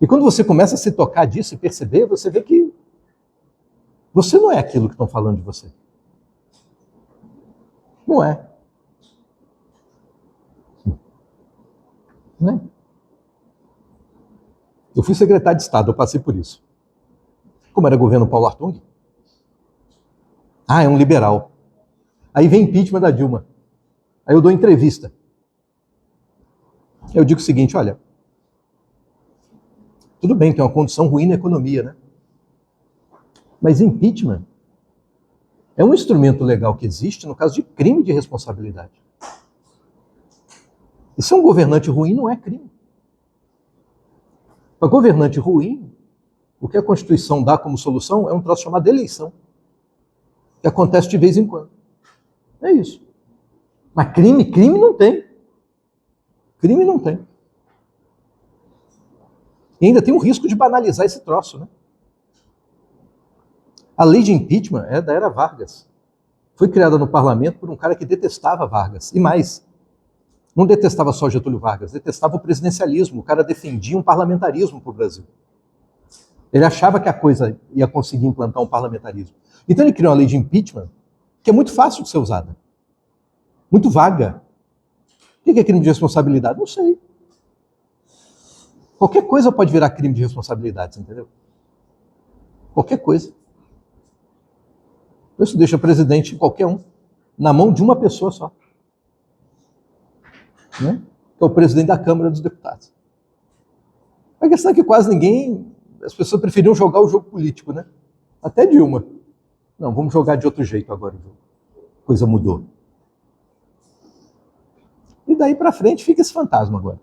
E quando você começa a se tocar disso e perceber, você vê que você não é aquilo que estão falando de você. Não é. Não é. Eu fui secretário de Estado, eu passei por isso. Como era governo Paulo Hartung? É um liberal. Aí vem impeachment da Dilma. Aí eu dou entrevista. Eu digo o seguinte, olha, tudo bem, tem uma condição ruim na economia, né? Mas impeachment é um instrumento legal que existe no caso de crime de responsabilidade. E ser um governante ruim não é crime. Para governante ruim, o que a Constituição dá como solução é um troço chamado eleição, que acontece de vez em quando. É isso. Mas crime não tem. Crime não tem. E ainda tem o risco de banalizar esse troço, né? A lei de impeachment é da era Vargas. Foi criada no parlamento por um cara que detestava Vargas. E mais, não detestava só Getúlio Vargas, detestava o presidencialismo. O cara defendia um parlamentarismo para o Brasil. Ele achava que a coisa ia conseguir implantar um parlamentarismo. Então ele criou uma lei de impeachment que é muito fácil de ser usada. Muito vaga. O que é crime de responsabilidade? Não sei. Qualquer coisa pode virar crime de responsabilidade, entendeu? Qualquer coisa. Isso deixa o presidente, qualquer um, na mão de uma pessoa só. Né? Que é o presidente da Câmara dos Deputados. A questão é que quase ninguém, as pessoas preferiam jogar o jogo político, né? Até Dilma. Não, vamos jogar de outro jeito agora o jogo. A coisa mudou. E daí para frente fica esse fantasma agora.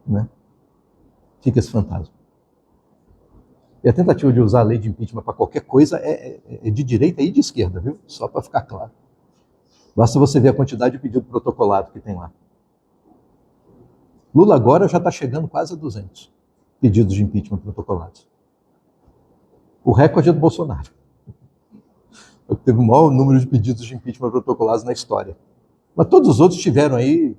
Né? Fica esse fantasma. E a tentativa de usar a lei de impeachment para qualquer coisa é de direita e de esquerda, viu? Só para ficar claro. Basta você ver a quantidade de pedido protocolado que tem lá. Lula agora já está chegando quase a 200 pedidos de impeachment protocolados. O recorde é do Bolsonaro. Teve o maior número de pedidos de impeachment protocolados na história. Mas todos os outros tiveram aí.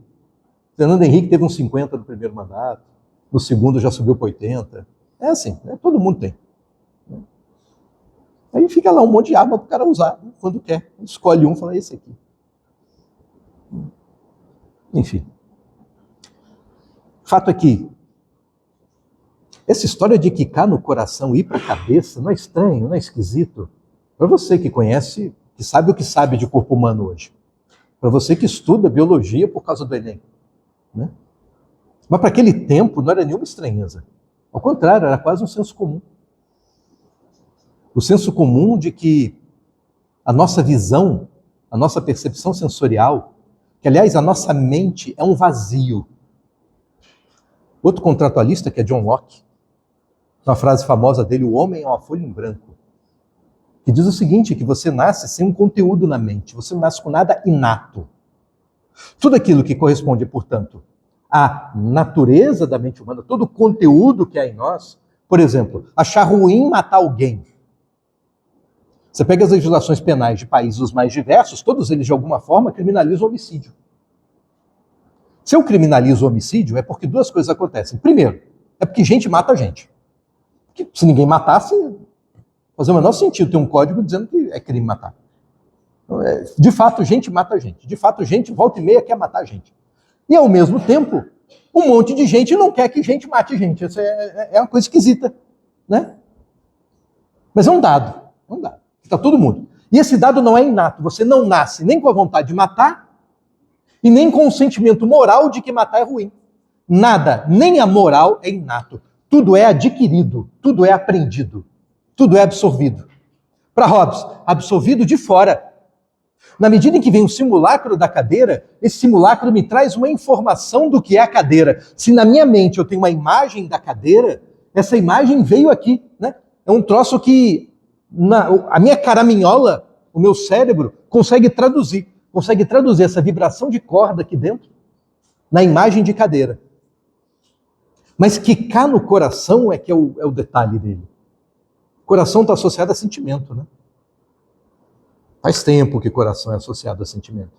Fernando Henrique teve uns 50 no primeiro mandato, no segundo já subiu para 80. É assim, né? Todo mundo tem. Aí fica lá um monte de arma para o cara usar, quando quer. Escolhe um e fala, esse aqui. Enfim. Fato é que essa história de quicar no coração e ir para a cabeça não é estranho, não é esquisito. Para você que conhece, que sabe o que sabe de corpo humano hoje. Para você que estuda biologia por causa do Enem. Né? Mas para aquele tempo não era nenhuma estranheza. Ao contrário, era quase um senso comum. O senso comum de que a nossa visão, a nossa percepção sensorial, que aliás a nossa mente é um vazio. Outro contratualista, que é John Locke, uma frase famosa dele, o homem é uma folha em branco, que diz o seguinte, que você nasce sem um conteúdo na mente, você não nasce com nada inato. Tudo aquilo que corresponde, portanto, à natureza da mente humana, todo o conteúdo que há em nós, por exemplo, achar ruim matar alguém. Você pega as legislações penais de países os mais diversos, todos eles de alguma forma criminalizam o homicídio. Se eu criminalizo o homicídio, é porque duas coisas acontecem. Primeiro, é porque gente mata gente. Porque se ninguém matasse, fazia o menor sentido ter um código dizendo que é crime matar. De fato, gente mata gente. De fato, gente volta e meia quer matar gente. E, ao mesmo tempo, um monte de gente não quer que gente mate gente. Isso é uma coisa esquisita, né? Mas é um dado. É um dado. Está todo mundo. E esse dado não é inato. Você não nasce nem com a vontade de matar e nem com o sentimento moral de que matar é ruim. Nada, nem a moral é inato. Tudo é adquirido, tudo é aprendido, tudo é absorvido. Para Hobbes, absorvido de fora. Na medida em que vem o simulacro da cadeira, esse simulacro me traz uma informação do que é a cadeira. Se na minha mente eu tenho uma imagem da cadeira, essa imagem veio aqui, né? É um troço que a minha caraminhola, o meu cérebro, consegue traduzir essa vibração de corda aqui dentro na imagem de cadeira. Mas que cá no coração é que é o detalhe dele. O coração está associado a sentimento, né? Faz tempo que coração é associado a sentimento.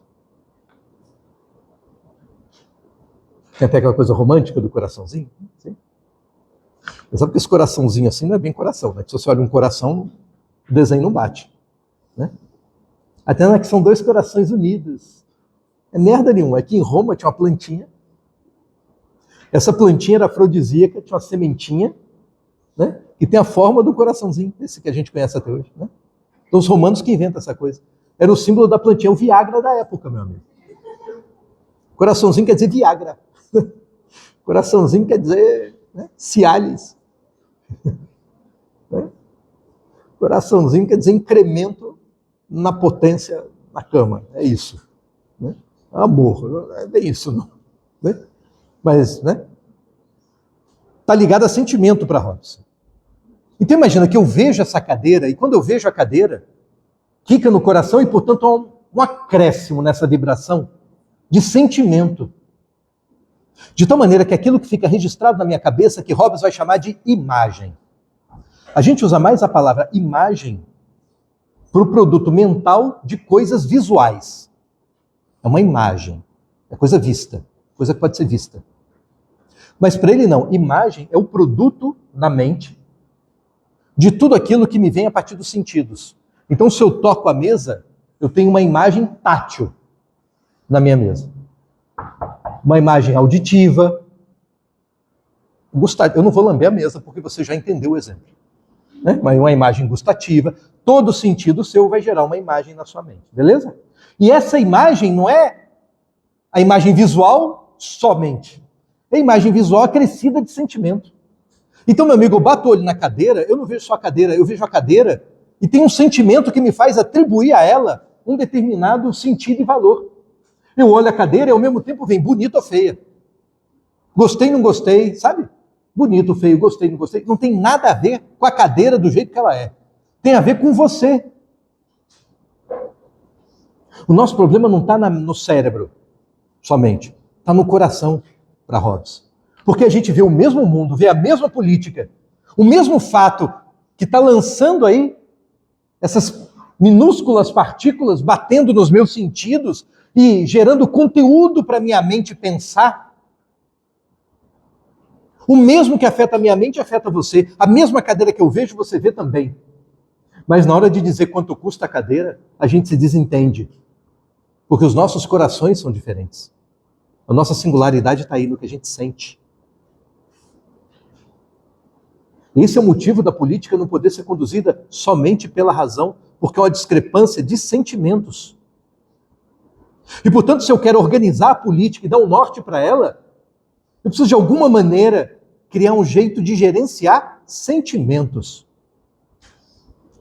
Tem até aquela coisa romântica do coraçãozinho. Sim? Mas sabe que esse coraçãozinho assim não é bem coração, né? Se você olha um coração, o desenho não bate. Né? Até na que são dois corações unidos. É merda nenhuma. Aqui em Roma tinha uma plantinha. Essa plantinha era afrodisíaca, tinha uma sementinha, né? Que tem a forma do coraçãozinho, esse que a gente conhece até hoje. Né? Então, os romanos que inventam essa coisa. Era o símbolo da plantinha, o Viagra da época, meu amigo. Coraçãozinho quer dizer Viagra. Coraçãozinho quer dizer, né, Cialis. Né? Coraçãozinho quer dizer incremento na potência na cama. É isso. Né? Amor. É bem isso, não. Né? Mas, né? Tá ligado a sentimento para Hobbes. Então imagina que eu vejo essa cadeira, e quando eu vejo a cadeira, quica no coração e, portanto, há um acréscimo nessa vibração de sentimento. De tal maneira que aquilo que fica registrado na minha cabeça, que Hobbes vai chamar de imagem. A gente usa mais a palavra imagem para o produto mental de coisas visuais. É uma imagem, é coisa vista, coisa que pode ser vista. Mas para ele não, imagem é o produto na mente de tudo aquilo que me vem a partir dos sentidos. Então, se eu toco a mesa, eu tenho uma imagem tátil na minha mesa. Uma imagem auditiva. Eu não vou lamber a mesa, porque você já entendeu o exemplo. Né? Mas uma imagem gustativa. Todo sentido seu vai gerar uma imagem na sua mente. Beleza? E essa imagem não é a imagem visual somente. É a imagem visual acrescida de sentimento. Então, meu amigo, eu bato o olho na cadeira, eu não vejo só a cadeira, eu vejo a cadeira e tem um sentimento que me faz atribuir a ela um determinado sentido e valor. Eu olho a cadeira e ao mesmo tempo vem bonita ou feia. Gostei, não gostei, sabe? Bonito, feio, gostei, não gostei. Não tem nada a ver com a cadeira do jeito que ela é. Tem a ver com você. O nosso problema não está no cérebro somente, está no coração, para Hobbes. Porque a gente vê o mesmo mundo, vê a mesma política, o mesmo fato que está lançando aí essas minúsculas partículas batendo nos meus sentidos e gerando conteúdo para minha mente pensar. O mesmo que afeta a minha mente afeta você. A mesma cadeira que eu vejo, você vê também. Mas na hora de dizer quanto custa a cadeira, a gente se desentende. Porque os nossos corações são diferentes. A nossa singularidade está aí no que a gente sente. Esse é o motivo da política não poder ser conduzida somente pela razão, porque é uma discrepância de sentimentos. E, portanto, se eu quero organizar a política e dar um norte para ela, eu preciso, de alguma maneira, criar um jeito de gerenciar sentimentos.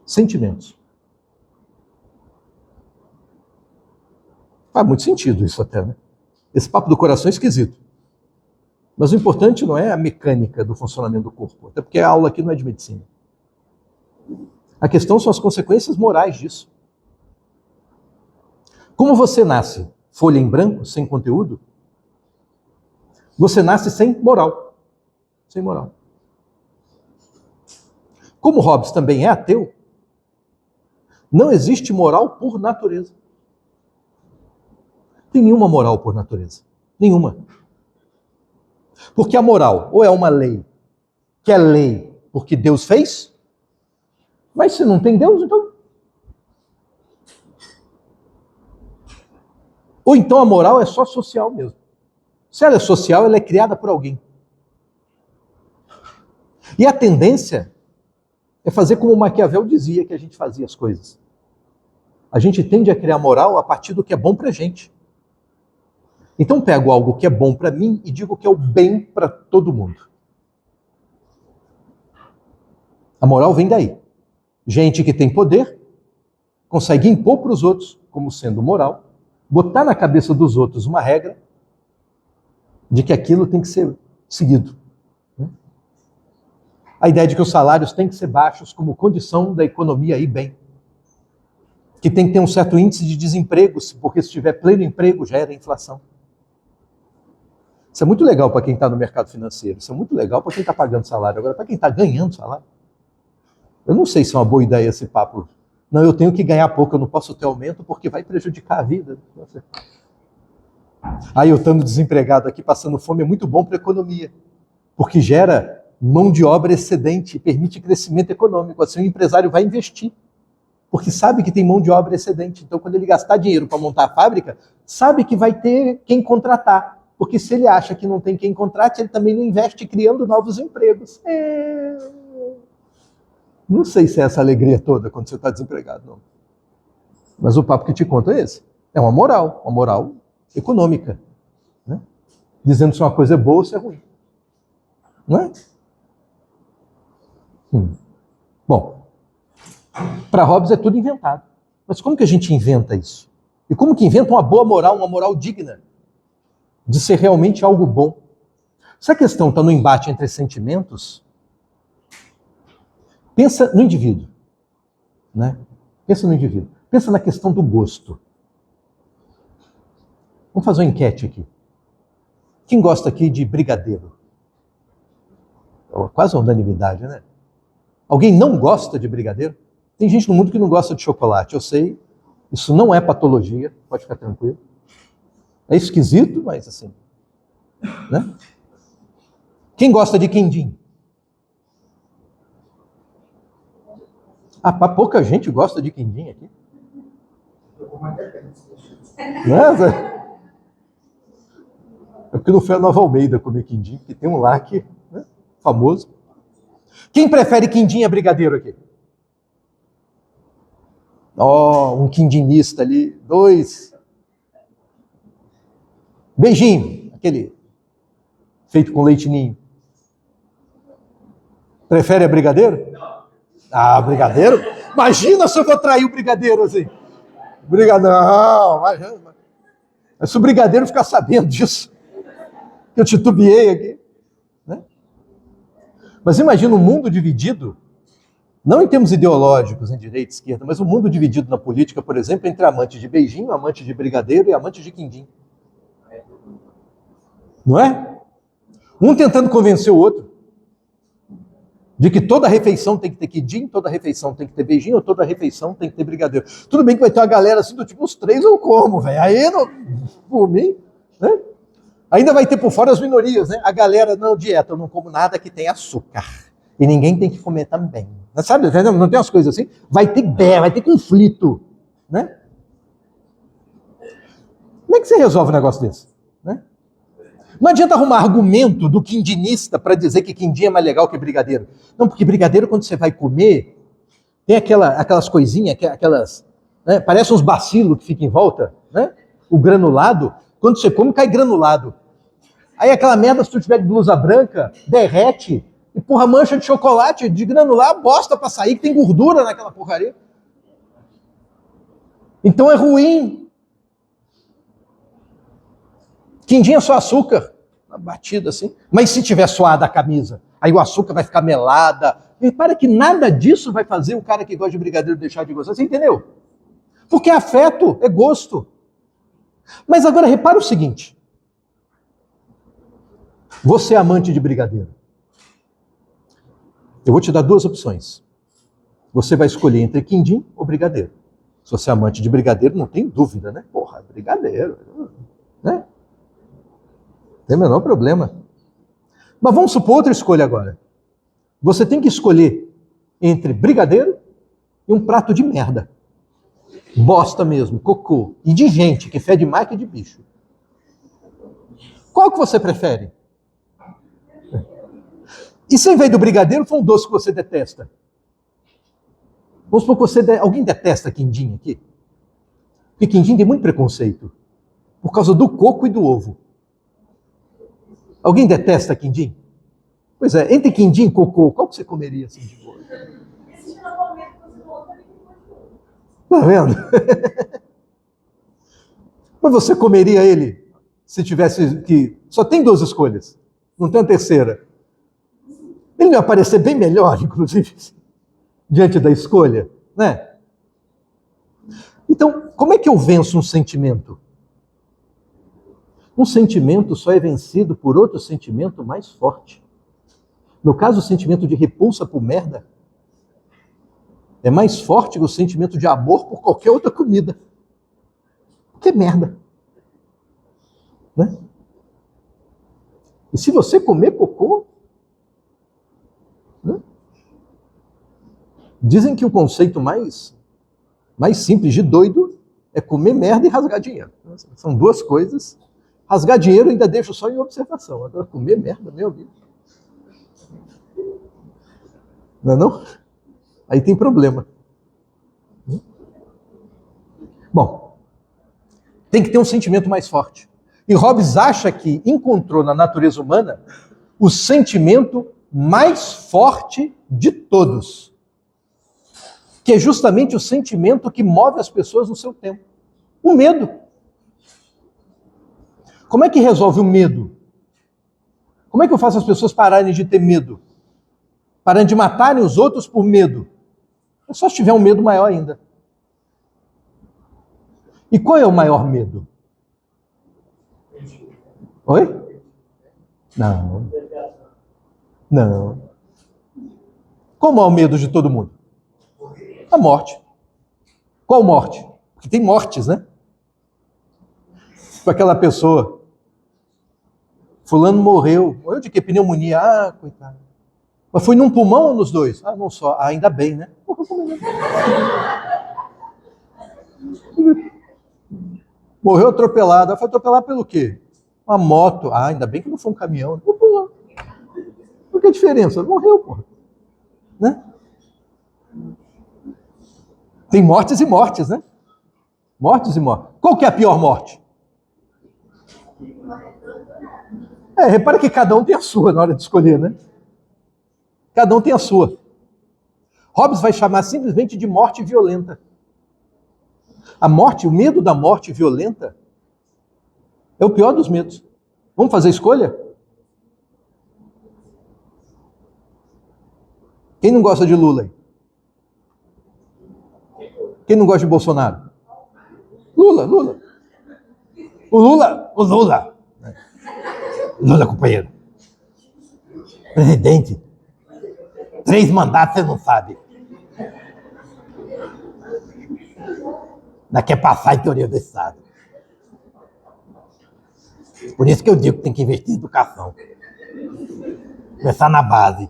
Sentimentos. Faz muito sentido isso até, né? Esse papo do coração é esquisito. Mas o importante não é a mecânica do funcionamento do corpo, até porque a aula aqui não é de medicina. A questão são as consequências morais disso. Como você nasce folha em branco, sem conteúdo, você nasce sem moral. Sem moral. Como Hobbes também é ateu, não existe moral por natureza. Não tem nenhuma moral por natureza. Nenhuma. Porque a moral ou é uma lei, que é lei porque Deus fez, mas se não tem Deus, então... Ou então a moral é só social mesmo. Se ela é social, ela é criada por alguém. E a tendência é fazer como Maquiavel dizia que a gente fazia as coisas. A gente tende a criar moral a partir do que é bom pra gente. Então pego algo que é bom para mim e digo que é o bem para todo mundo. A moral vem daí. Gente que tem poder consegue impor para os outros como sendo moral, botar na cabeça dos outros uma regra de que aquilo tem que ser seguido. A ideia de que os salários têm que ser baixos como condição da economia ir bem. Que tem que ter um certo índice de desemprego, porque se tiver pleno emprego gera inflação. Isso é muito legal para quem está no mercado financeiro, isso é muito legal para quem está pagando salário. Agora, para quem está ganhando salário, eu não sei se é uma boa ideia esse papo. Não, eu tenho que ganhar pouco, eu não posso ter aumento porque vai prejudicar a vida. Aí eu estando desempregado aqui, passando fome, é muito bom para a economia, porque gera mão de obra excedente e permite crescimento econômico. Assim o empresário vai investir, porque sabe que tem mão de obra excedente. Então, quando ele gastar dinheiro para montar a fábrica, sabe que vai ter quem contratar. Porque se ele acha que não tem quem contrate, ele também não investe criando novos empregos. Não sei se é essa alegria toda quando você está desempregado, não. Mas o papo que te conto é esse. É uma moral econômica. Né? Dizendo se uma coisa é boa ou se é ruim. Não é? Bom, para Hobbes é tudo inventado. Mas como que a gente inventa isso? E como que inventa uma boa moral, uma moral digna de ser realmente algo bom? Se a questão está no embate entre sentimentos, pensa no indivíduo. Né? Pensa no indivíduo. Pensa na questão do gosto. Vamos fazer uma enquete aqui. Quem gosta aqui de brigadeiro? Quase uma unanimidade, né? Alguém não gosta de brigadeiro? Tem gente no mundo que não gosta de chocolate, eu sei. Isso não é patologia, pode ficar tranquilo. É esquisito, mas assim. Né? Quem gosta de quindim? Pouca gente gosta de quindim aqui. É porque não foi a Nova Almeida comer quindim, porque tem um lá que, né, famoso. Quem prefere quindim a brigadeiro aqui? Um quindinista ali, 2. Beijinho, aquele feito com leite ninho. Prefere a brigadeiro? Não. Brigadeiro? Imagina se eu vou trair o brigadeiro assim. Não, imagina. Mas se o brigadeiro ficar sabendo disso, que eu titubeei aqui. Né? Mas imagina um mundo dividido, não em termos ideológicos, em direita e esquerda, mas um mundo dividido na política, por exemplo, entre amante de beijinho, amante de brigadeiro e amante de quindim. Não é? Um tentando convencer o outro de que toda refeição tem que ter quindim, toda refeição tem que ter beijinho, ou toda refeição tem que ter brigadeiro. Tudo bem que vai ter uma galera assim do tipo, os 3 eu como, velho. Aí, por mim, né? Ainda vai ter por fora as minorias, né? A galera, não, dieta, eu não como nada que tenha açúcar. E ninguém tem que comer também. Sabe, não tem umas coisas assim? Vai ter conflito, né? Como é que você resolve um negócio desse? Né? Não adianta arrumar argumento do quindinista para dizer que quindim é mais legal que brigadeiro. Não, porque brigadeiro, quando você vai comer, tem aquelas coisinhas, né, parece uns bacilos que ficam em volta, né? O granulado, quando você come, cai granulado. Aí aquela merda, se tu tiver de blusa branca, derrete, e porra, mancha de chocolate, de granular, bosta pra sair, que tem gordura naquela porcaria. Então é ruim. Quindim é só açúcar, batida assim. Mas se tiver suada a camisa, aí o açúcar vai ficar melada. Repara que nada disso vai fazer o cara que gosta de brigadeiro deixar de gostar. Você entendeu? Porque afeto é gosto. Mas agora repara o seguinte. Você é amante de brigadeiro. Eu vou te dar 2 opções. Você vai escolher entre quindim ou brigadeiro. Se você é amante de brigadeiro, não tem dúvida, né? Porra, brigadeiro. Né? Tem o menor problema. Mas vamos supor outra escolha agora. Você tem que escolher entre brigadeiro e um prato de merda. Bosta mesmo, cocô. E de gente que fede mais que de bicho. Qual que você prefere? E se em vez do brigadeiro for um doce que você detesta? Vamos supor que alguém detesta quindim aqui? Porque quindim tem muito preconceito. Por causa do coco e do ovo. Alguém detesta quindim? Pois é, entre quindim e cocô, qual que você comeria assim de boa? Tá vendo? Mas você comeria ele se tivesse que... Só tem 2 escolhas, não tem a terceira. Ele não ia parecer bem melhor, inclusive, diante da escolha, né? Então, como é que eu venço um sentimento? Um sentimento só é vencido por outro sentimento mais forte. No caso, o sentimento de repulsa por merda é mais forte que o sentimento de amor por qualquer outra comida. Que merda. Né? E se você comer cocô, né? Dizem que o conceito mais simples de doido é comer merda e rasgar dinheiro. São 2 coisas. Rasgar dinheiro ainda deixo só em observação. Agora comer merda, meu amigo. Não é não? Aí tem problema. Bom, tem que ter um sentimento mais forte. E Hobbes acha que encontrou na natureza humana o sentimento mais forte de todos, que é justamente o sentimento que move as pessoas no seu tempo. O medo. Como é que resolve o medo? Como é que eu faço as pessoas pararem de ter medo? Pararem de matarem os outros por medo? É só se tiver um medo maior ainda. E qual é o maior medo? Oi? Não. Não. Como é o medo de todo mundo? A morte. Qual morte? Porque tem mortes, né? Para aquela pessoa. Fulano morreu. Morreu de quê? Pneumonia. Ah, coitado. Mas foi num pulmão ou nos 2? Ah, não só. Ah, ainda bem, né? Morreu atropelado. Foi atropelado pelo quê? Uma moto. Ah, ainda bem que não foi um caminhão. Vou pular. Qual que é a diferença? Morreu, porra. Né? Tem mortes e mortes, né? Mortes e mortes. Qual que é a pior morte? Repara que cada um tem a sua na hora de escolher, né? Cada um tem a sua. Hobbes vai chamar simplesmente de morte violenta. A morte, o medo da morte violenta é o pior dos medos. Vamos fazer escolha? Quem não gosta de Lula aí? Quem não gosta de Bolsonaro? Lula. O Lula. Lula, companheiro. Presidente. 3 mandatos, você não sabe. Ainda quer passar em teoria do Estado. Por isso que eu digo que tem que investir em educação. Começar na base.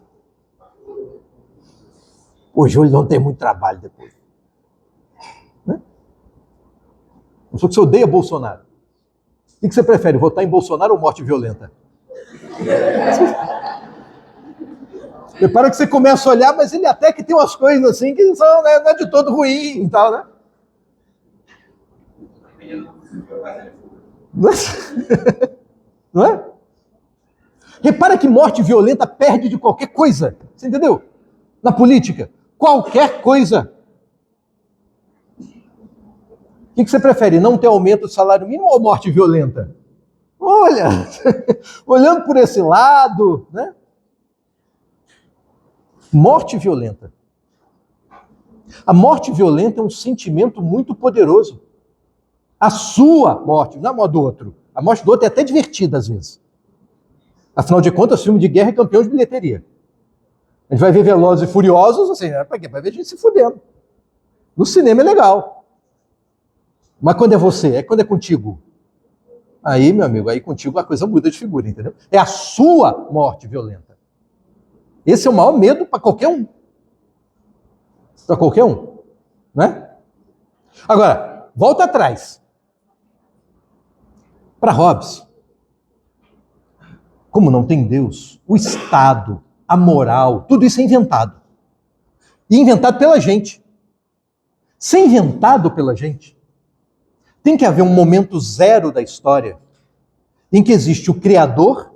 O Júlio não tem muito trabalho depois. Né? Não sou que você odeia Bolsonaro. O que você prefere, votar em Bolsonaro ou morte violenta? Repara que você começa a olhar, mas ele até que tem umas coisas assim que são, né, não é de todo ruim e tal, né? Não é? Repara que morte violenta perde de qualquer coisa. Você entendeu? Na política. Qualquer coisa. O que você prefere? Não ter aumento do salário mínimo ou morte violenta? Olha, olhando por esse lado, né? Morte violenta. A morte violenta é um sentimento muito poderoso. A sua morte, não a morte do outro. A morte do outro é até divertida às vezes. Afinal de contas, filme de guerra é campeão de bilheteria. A gente vai ver Velozes e Furiosos, assim, né? Pra quê? Pra ver a gente se fudendo. No cinema é legal. Mas quando é você, é quando é contigo. Aí, meu amigo, aí contigo a coisa muda de figura, entendeu? É a sua morte violenta. Esse é o maior medo para qualquer um. Para qualquer um. Né? Agora, volta atrás. Para Hobbes. Como não tem Deus, o Estado, a moral, tudo isso é inventado. E inventado pela gente. Se é inventado pela gente, Tem que haver um momento zero da história em que existe o Criador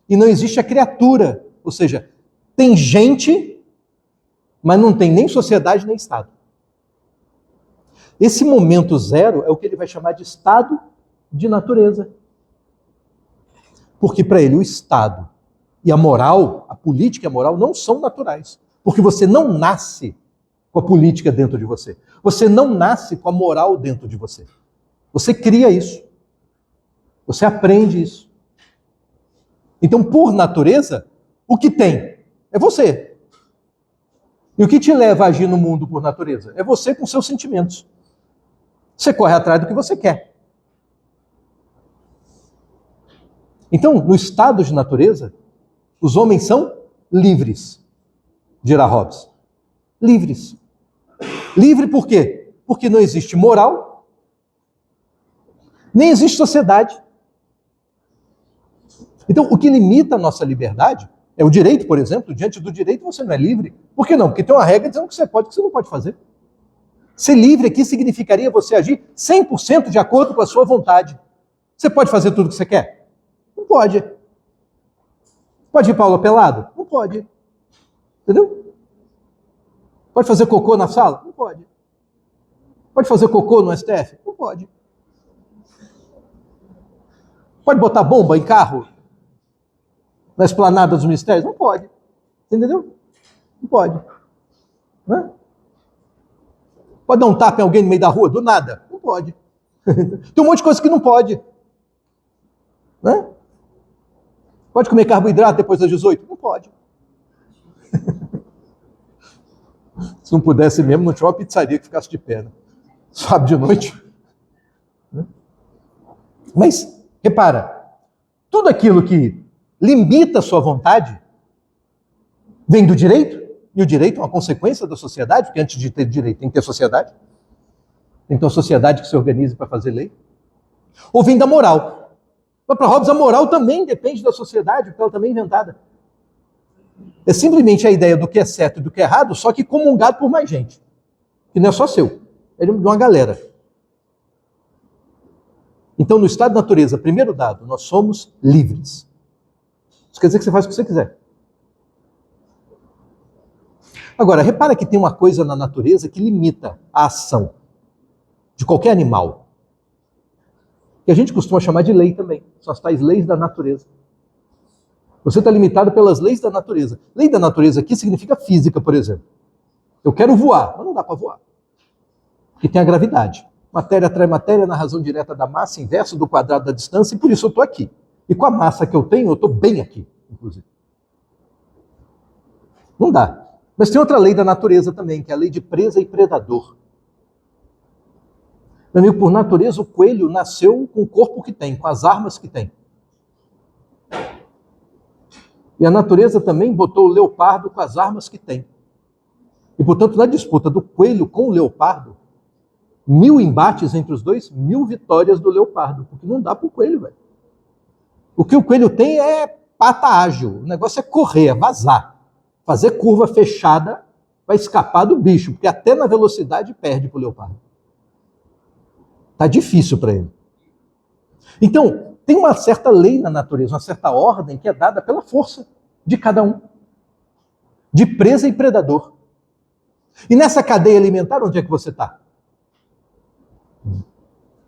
e não existe a criatura. Ou seja, tem gente, mas não tem nem sociedade nem Estado. Esse momento zero é o que ele vai chamar de estado de natureza. Porque para ele o Estado e a moral, a política e a moral não são naturais. Porque você não nasce com a política dentro de você. Você não nasce com a moral dentro de você. Você cria isso. Você aprende isso. Então, por natureza, o que tem é você. E o que te leva a agir no mundo por natureza? É você com seus sentimentos. Você corre atrás do que você quer. Então, no estado de natureza, os homens são livres, dirá Hobbes. Livres. Livre por quê? Porque não existe moral, nem existe sociedade. Então, o que limita a nossa liberdade é o direito, por exemplo. Diante do direito você não é livre. Por que não? Porque tem uma regra dizendo o que você pode e o que você não pode fazer. Ser livre aqui significaria você agir 100% de acordo com a sua vontade. Você pode fazer tudo o que você quer? Não pode. Pode ir para aula pelado? Não pode. Entendeu? Pode fazer cocô na sala? Não pode. Pode fazer cocô no STF? Não pode. Pode botar bomba em carro? Na esplanada dos ministérios? Não pode. Entendeu? Não pode. Não é? Pode dar um tapa em alguém no meio da rua? Do nada? Não pode. Tem um monte de coisa que não pode. Né? Pode comer carboidrato depois das 18? Não pode. Se não pudesse mesmo, não tinha uma pizzaria que ficasse de pé. Né? Sábado de noite. Mas, repara, tudo aquilo que limita a sua vontade vem do direito, e o direito é uma consequência da sociedade, porque antes de ter direito tem que ter sociedade. Tem que ter uma sociedade que se organize para fazer lei. Ou vem da moral. Mas para Hobbes a moral também depende da sociedade, porque ela também é inventada. É simplesmente a ideia do que é certo e do que é errado, só que comungado por mais gente. Que não é só seu, é de uma galera. Então, no estado de natureza, primeiro dado, nós somos livres. Isso quer dizer que você faz o que você quiser. Agora, repara que tem uma coisa na natureza que limita a ação de qualquer animal. Que a gente costuma chamar de lei também. São as tais leis da natureza. Você está limitado pelas leis da natureza. Lei da natureza aqui significa física, por exemplo. Eu quero voar, mas não dá para voar. Porque tem a gravidade. Matéria atrai matéria na razão direta da massa, inverso do quadrado da distância, e por isso eu estou aqui. E com a massa que eu tenho, eu estou bem aqui, inclusive. Não dá. Mas tem outra lei da natureza também, que é a lei de presa e predador. Meu amigo, por natureza, o coelho nasceu com o corpo que tem, com as armas que tem. E a natureza também botou o leopardo com as armas que tem. E, portanto, na disputa do coelho com o leopardo, 1000 embates entre os dois, 1000 vitórias do leopardo. Porque não dá para o coelho, velho. O que o coelho tem é pata ágil. O negócio é correr, é vazar. Fazer curva fechada, vai escapar do bicho, porque até na velocidade perde para o leopardo. Está difícil para ele. Então, tem uma certa lei na natureza, uma certa ordem que é dada pela força de cada um. De presa e predador. E nessa cadeia alimentar, onde é que você está?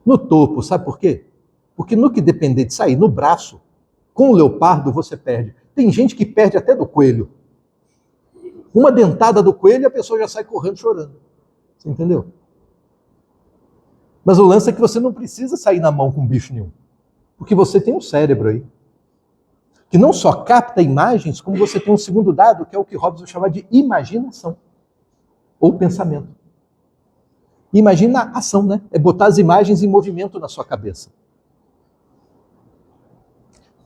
No topo, sabe por quê? Porque no que depender de sair no braço, com o leopardo você perde. Tem gente que perde até do coelho. Uma dentada do coelho e a pessoa já sai correndo chorando. Você entendeu? Mas o lance é que você não precisa sair na mão com bicho nenhum. Porque você tem um cérebro aí. Que não só capta imagens, como você tem um segundo dado, que é o que Hobbes vai chamar de imaginação. Ou pensamento. Imagina a ação, né? É botar as imagens em movimento na sua cabeça.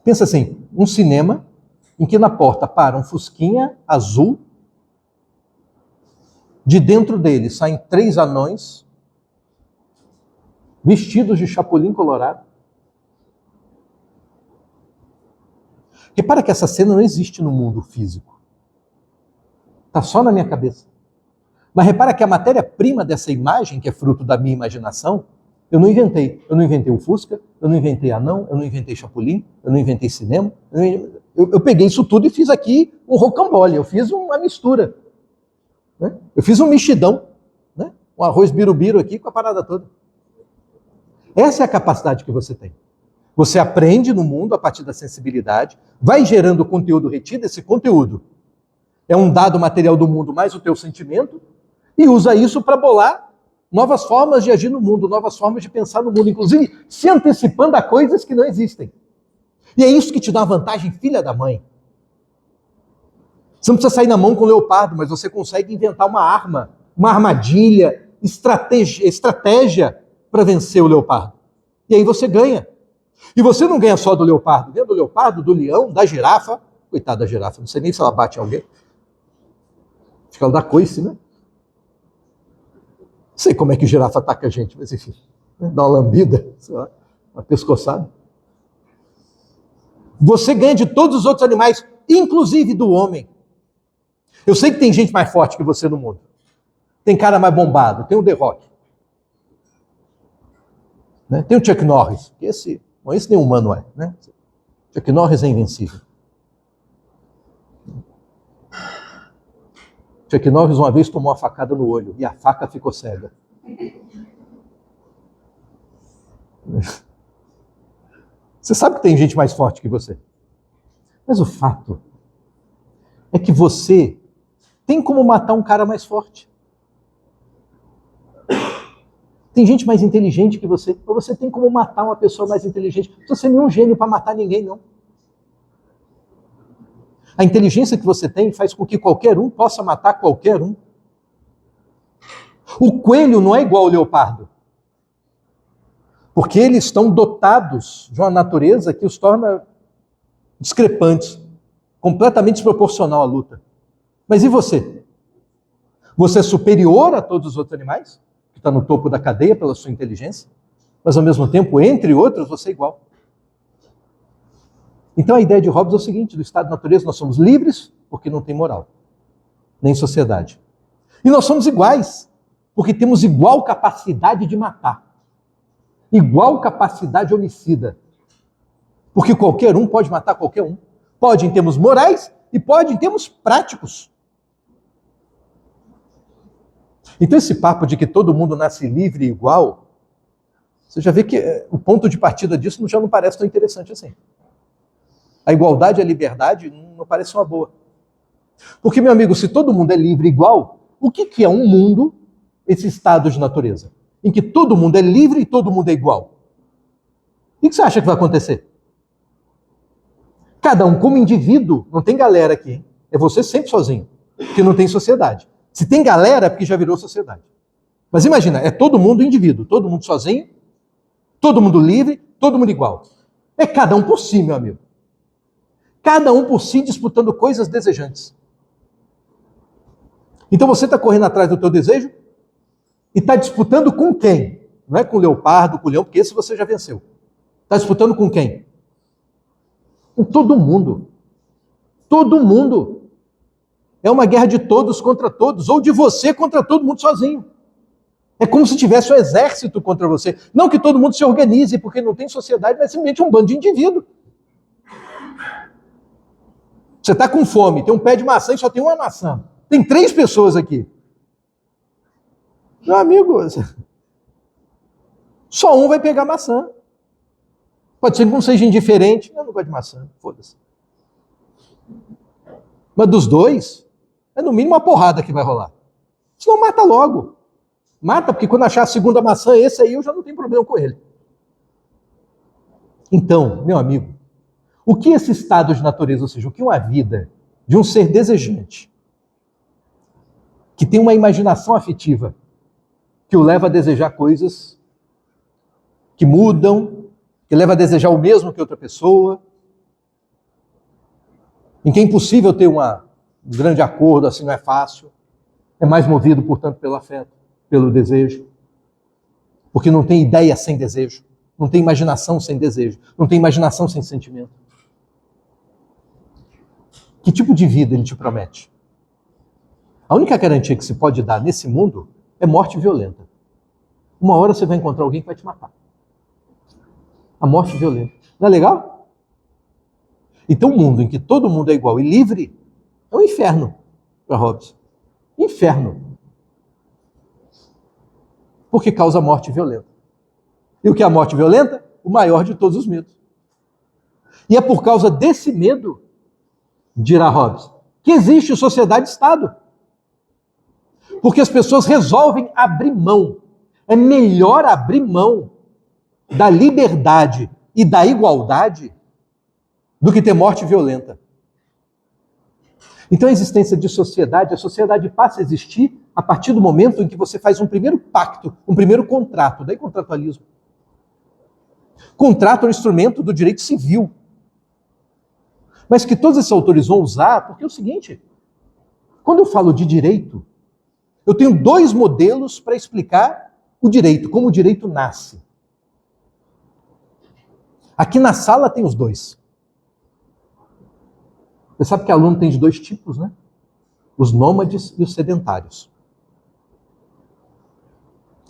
Pensa assim, um cinema em que na porta para um fusquinha azul, de dentro dele saem 3 anões, vestidos de chapolim colorado. Repara que essa cena não existe no mundo físico. Está só na minha cabeça. Mas repara que a matéria-prima dessa imagem, que é fruto da minha imaginação, Eu não inventei. Eu não inventei o Fusca, eu não inventei anão, eu não inventei Chapolin, eu não inventei cinema. Eu peguei isso tudo e fiz aqui um rocambole, eu fiz uma mistura. Né? Eu fiz um mexidão, né? Um arroz birubiru aqui com a parada toda. Essa é a capacidade que você tem. Você aprende no mundo a partir da sensibilidade, vai gerando conteúdo retido, esse conteúdo é um dado material do mundo mais o teu sentimento, e usa isso para bolar novas formas de agir no mundo, novas formas de pensar no mundo, inclusive se antecipando a coisas que não existem. E é isso que te dá uma vantagem, filha da mãe. Você não precisa sair na mão com o leopardo, mas você consegue inventar uma arma, uma armadilha, estratégia para vencer o leopardo. E aí você ganha. E você não ganha só do leopardo, ganha do leopardo, do leão, da girafa. Coitada da girafa, não sei nem se ela bate em alguém. Acho que ela dá coice, né? Não sei como é que girafa ataca a gente, mas enfim, dá uma lambida, sei lá, uma pescoçada. Você ganha de todos os outros animais, inclusive do homem. Eu sei que tem gente mais forte que você no mundo. Tem cara mais bombado, tem o The Rock. Né? Tem o Chuck Norris, que esse nem humano é. Né? Chuck Norris é invencível. Chuck Norris uma vez tomou uma facada no olho e a faca ficou cega. Você sabe que tem gente mais forte que você. Mas o fato é que você tem como matar um cara mais forte. Tem gente mais inteligente que você, ou você tem como matar uma pessoa mais inteligente. Não precisa ser nenhum gênio para matar ninguém, não. A inteligência que você tem faz com que qualquer um possa matar qualquer um. O coelho não é igual ao leopardo. Porque eles estão dotados de uma natureza que os torna discrepantes, completamente desproporcional à luta. Mas e você? Você é superior a todos os outros animais, que está no topo da cadeia pela sua inteligência, mas ao mesmo tempo, entre outros, você é igual. Então a ideia de Hobbes é o seguinte: do estado de natureza nós somos livres porque não tem moral, nem sociedade. E nós somos iguais, porque temos igual capacidade de matar, igual capacidade homicida. Porque qualquer um pode matar qualquer um. Pode em termos morais e pode em termos práticos. Então esse papo de que todo mundo nasce livre e igual, você já vê que o ponto de partida disso já não parece tão interessante assim. A igualdade e a liberdade não parece uma boa. Porque, meu amigo, se todo mundo é livre e igual, o que é um mundo, esse estado de natureza, em que todo mundo é livre e todo mundo é igual? O que você acha que vai acontecer? Cada um como indivíduo, não tem galera aqui, hein? É você sempre sozinho, porque não tem sociedade. Se tem galera, é porque já virou sociedade. Mas imagina, é todo mundo indivíduo, todo mundo sozinho, todo mundo livre, todo mundo igual. É cada um por si, meu amigo. Cada um por si disputando coisas desejantes. Então você está correndo atrás do teu desejo e está disputando com quem? Não é com o leopardo, com o leão, porque esse você já venceu. Está disputando com quem? Com todo mundo. Todo mundo. É uma guerra de todos contra todos, ou de você contra todo mundo sozinho. É como se tivesse um exército contra você. Não que todo mundo se organize, porque não tem sociedade, mas simplesmente um bando de indivíduos. Você está com fome, tem um pé de maçã e só tem uma maçã. Tem 3 pessoas aqui. Meu amigo, só um vai pegar maçã. Pode ser que um seja indiferente. Eu não gosto de maçã, foda-se. Mas dos 2, é no mínimo uma porrada que vai rolar. Senão mata logo. Mata, porque quando achar a segunda maçã, esse aí eu já não tenho problema com ele. Então, meu amigo, o que esse estado de natureza, ou seja, o que uma vida de um ser desejante, que tem uma imaginação afetiva, que o leva a desejar coisas que mudam, que leva a desejar o mesmo que outra pessoa, em que é impossível ter um grande acordo, assim não é fácil, é mais movido, portanto, pelo afeto, pelo desejo, porque não tem ideia sem desejo, não tem imaginação sem desejo, não tem imaginação sem sentimento. Que tipo de vida ele te promete? A única garantia que se pode dar nesse mundo é morte violenta. uma hora você vai encontrar alguém que vai te matar. A morte violenta. Não é legal? Então, um mundo em que todo mundo é igual e livre é um inferno para Hobbes. Inferno. Porque causa morte violenta. E o que é a morte violenta? O maior de todos os medos. E é por causa desse medo, dirá Hobbes, que existe sociedade-estado. Porque as pessoas resolvem abrir mão. É melhor abrir mão da liberdade e da igualdade do que ter morte violenta. Então a existência de sociedade, a sociedade passa a existir a partir do momento em que você faz um primeiro pacto, um primeiro contrato, daí contratualismo. Contrato é um instrumento do direito civil. Mas que todos esses autores vão usar, porque é o seguinte, quando eu falo de direito, eu tenho dois modelos para explicar o direito, como o direito nasce. Aqui na sala tem os dois. Você sabe que aluno tem de dois tipos, né? Os nômades e os sedentários.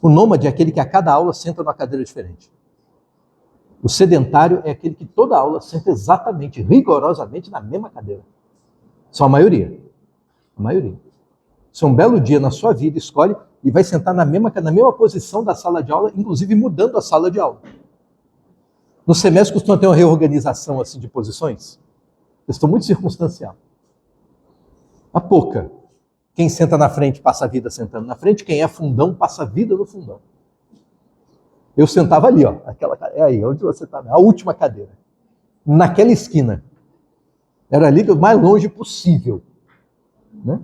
O nômade é aquele que a cada aula senta numa cadeira diferente. O sedentário é aquele que toda aula senta exatamente, rigorosamente na mesma cadeira. São a maioria. A maioria. Se um belo dia na sua vida escolhe e vai sentar na mesma posição da sala de aula, inclusive mudando a sala de aula. No semestre costuma ter uma reorganização assim de posições. Questão muito circunstancial. A pouca. Quem senta na frente passa a vida sentando na frente, quem é fundão passa a vida no fundão. Eu sentava ali, ó, é aí, onde você está, a última cadeira. Naquela esquina. Era ali o mais longe possível. Né?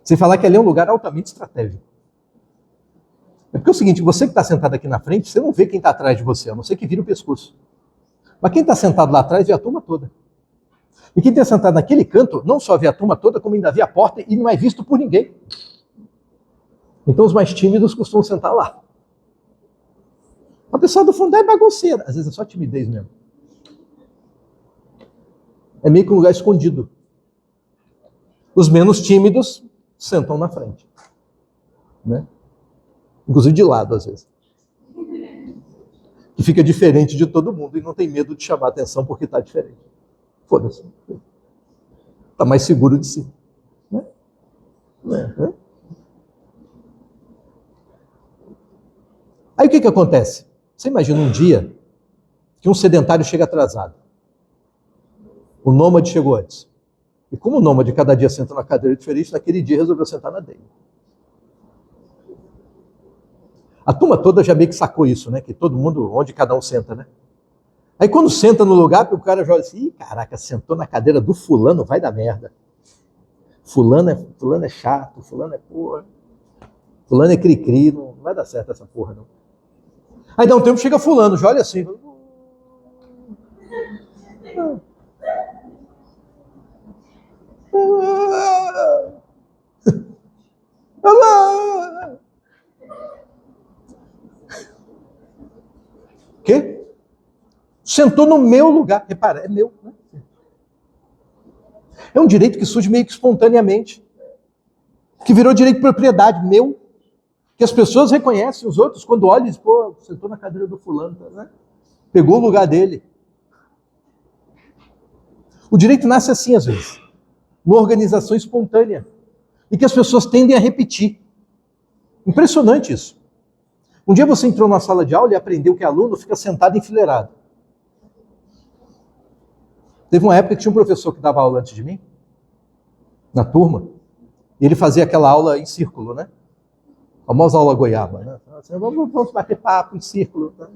Sem falar que ali é um lugar altamente estratégico. É porque é o seguinte, você que está sentado aqui na frente, você não vê quem está atrás de você, a não ser que vira o pescoço. Mas quem está sentado lá atrás vê a turma toda. E quem está sentado naquele canto, não só vê a turma toda, como ainda vê a porta e não é visto por ninguém. Então os mais tímidos costumam sentar lá. A pessoa do fundo é bagunceira. Às vezes é só timidez mesmo. É meio que um lugar escondido. Os menos tímidos sentam na frente. Né? Inclusive de lado, às vezes. Que fica diferente de todo mundo e não tem medo de chamar atenção porque está diferente. Foda-se. Está mais seguro de si. Né? Aí o que acontece? Você imagina um dia que um sedentário chega atrasado. O nômade chegou antes. E como o nômade cada dia senta numa cadeira diferente, naquele dia resolveu sentar na dele. A turma toda já meio que sacou isso, né? Que todo mundo, onde cada um senta, né? Aí quando senta no lugar, o cara já olha assim, ih, caraca, sentou na cadeira do fulano, vai dar merda. Fulano é chato, fulano é porra. Fulano é cri-cri, não vai dar certo essa porra, não. Aí dá um tempo, chega fulano, já olha assim. Quê? Sentou no meu lugar. Repara, é meu. Né? É um direito que surge meio que espontaneamente. Que virou direito de propriedade, meu. Que as pessoas reconhecem os outros quando olham e dizem, pô, sentou na cadeira do fulano, né? Pegou o lugar dele. O direito nasce assim, às vezes. Numa organização espontânea. E que as pessoas tendem a repetir. Impressionante isso. Um dia você entrou numa sala de aula e aprendeu que aluno fica sentado enfileirado. Teve uma época que tinha um professor que dava aula antes de mim, na turma, e ele fazia aquela aula em círculo, né? A famosa aula goiaba, né? Vamos bater papo em círculo. Né?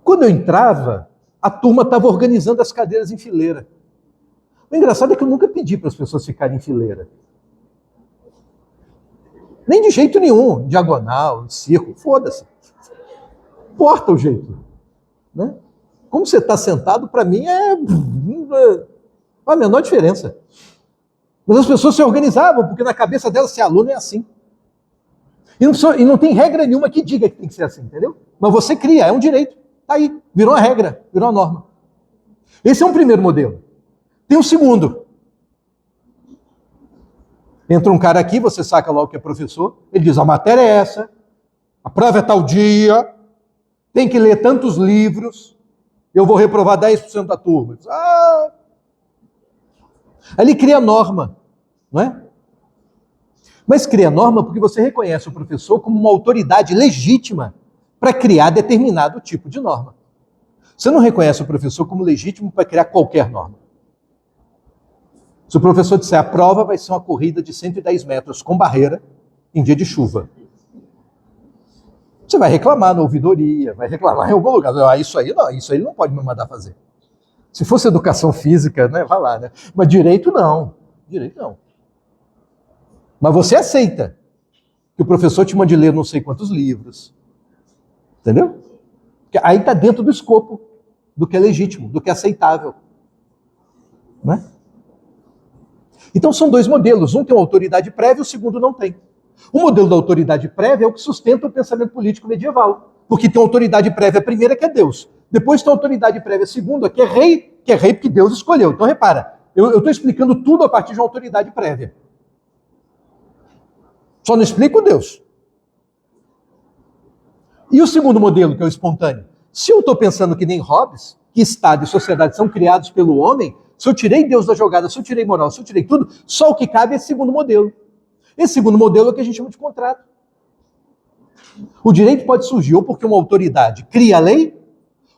Quando eu entrava, a turma estava organizando as cadeiras em fileira. O engraçado é que eu nunca pedi para as pessoas ficarem em fileira. Nem de jeito nenhum, diagonal, círculo, foda-se. Importa o jeito. Né? Como você está sentado, para mim é a menor diferença. Mas as pessoas se organizavam, porque na cabeça delas, ser aluno é assim. E não tem regra nenhuma que diga que tem que ser assim, entendeu? Mas você cria, é um direito. Está aí, virou uma regra, virou uma norma. Esse é um primeiro modelo. Tem um segundo. Entra um cara aqui, você saca lá o que é professor, ele diz, a matéria é essa, a prova é tal dia, tem que ler tantos livros, eu vou reprovar 10% da turma. Ah! Aí ele cria norma, não é? Mas cria norma porque você reconhece o professor como uma autoridade legítima para criar determinado tipo de norma. Você não reconhece o professor como legítimo para criar qualquer norma. Se o professor disser a prova vai ser uma corrida de 110 metros com barreira em dia de chuva, você vai reclamar na ouvidoria, vai reclamar em algum lugar. Ah, isso aí ele não pode me mandar fazer. Se fosse educação física, né, vai lá, né? Mas direito não. Mas você aceita que o professor te mande ler não sei quantos livros. Entendeu? Porque aí está dentro do escopo do que é legítimo, do que é aceitável. Né? Então são dois modelos. Um tem uma autoridade prévia, o segundo não tem. O modelo da autoridade prévia é o que sustenta o pensamento político medieval. Porque tem autoridade prévia primeira, que é Deus. Depois tem autoridade prévia segunda, que é rei porque Deus escolheu. Então repara, eu estou explicando tudo a partir de uma autoridade prévia. Só não explico Deus. E o segundo modelo, que é o espontâneo? Se eu estou pensando que nem Hobbes, que Estado e sociedade são criados pelo homem, se eu tirei Deus da jogada, se eu tirei moral, se eu tirei tudo, só o que cabe é esse segundo modelo. Esse segundo modelo é o que a gente chama de contrato. O direito pode surgir ou porque uma autoridade cria a lei,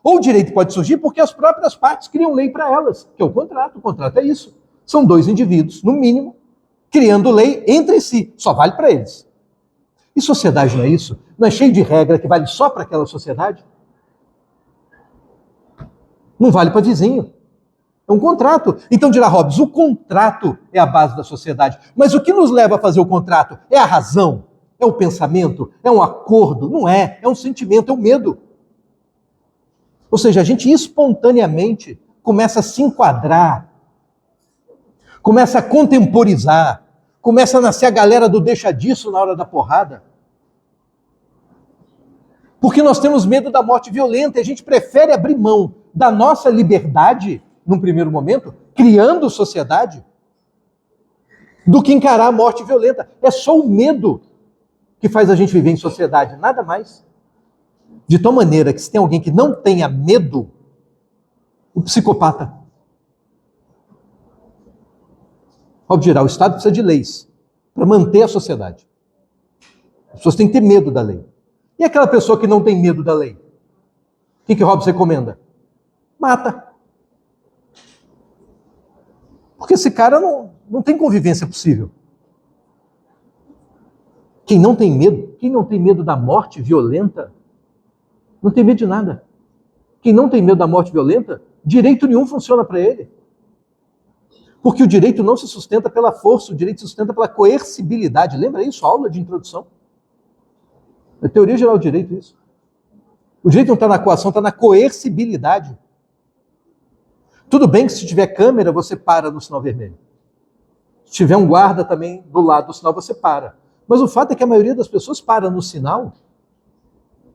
ou o direito pode surgir porque as próprias partes criam lei para elas, que é o contrato. O contrato é isso. São dois indivíduos, no mínimo, criando lei entre si. Só vale para eles. E sociedade não é isso? Não é cheio de regra que vale só para aquela sociedade? Não vale para vizinho. É um contrato. Então dirá Hobbes, o contrato é a base da sociedade. Mas o que nos leva a fazer o contrato? É a razão? É o pensamento? É um acordo? Não é. É um sentimento, é um medo. Ou seja, a gente espontaneamente começa a se enquadrar, começa a contemporizar, começa a nascer a galera do deixa disso na hora da porrada. Porque nós temos medo da morte violenta e a gente prefere abrir mão da nossa liberdade, num primeiro momento, criando sociedade, do que encarar a morte violenta. É só o medo que faz a gente viver em sociedade, nada mais. De tal maneira que se tem alguém que não tenha medo, o psicopata. Hobbes dirá, o Estado precisa de leis para manter a sociedade. As pessoas têm que ter medo da lei. E aquela pessoa que não tem medo da lei? O que Hobbes recomenda? Mata. Porque esse cara não tem convivência possível. Quem não tem medo da morte violenta, não tem medo de nada. Quem não tem medo da morte violenta, direito nenhum funciona para ele. Porque o direito não se sustenta pela força, o direito se sustenta pela coercibilidade. Lembra isso? A aula de introdução. É teoria geral do direito, isso. O direito não está na coação, está na coercibilidade. Tudo bem que se tiver câmera, você para no sinal vermelho. Se tiver um guarda também do lado do sinal, você para. Mas o fato é que a maioria das pessoas para no sinal,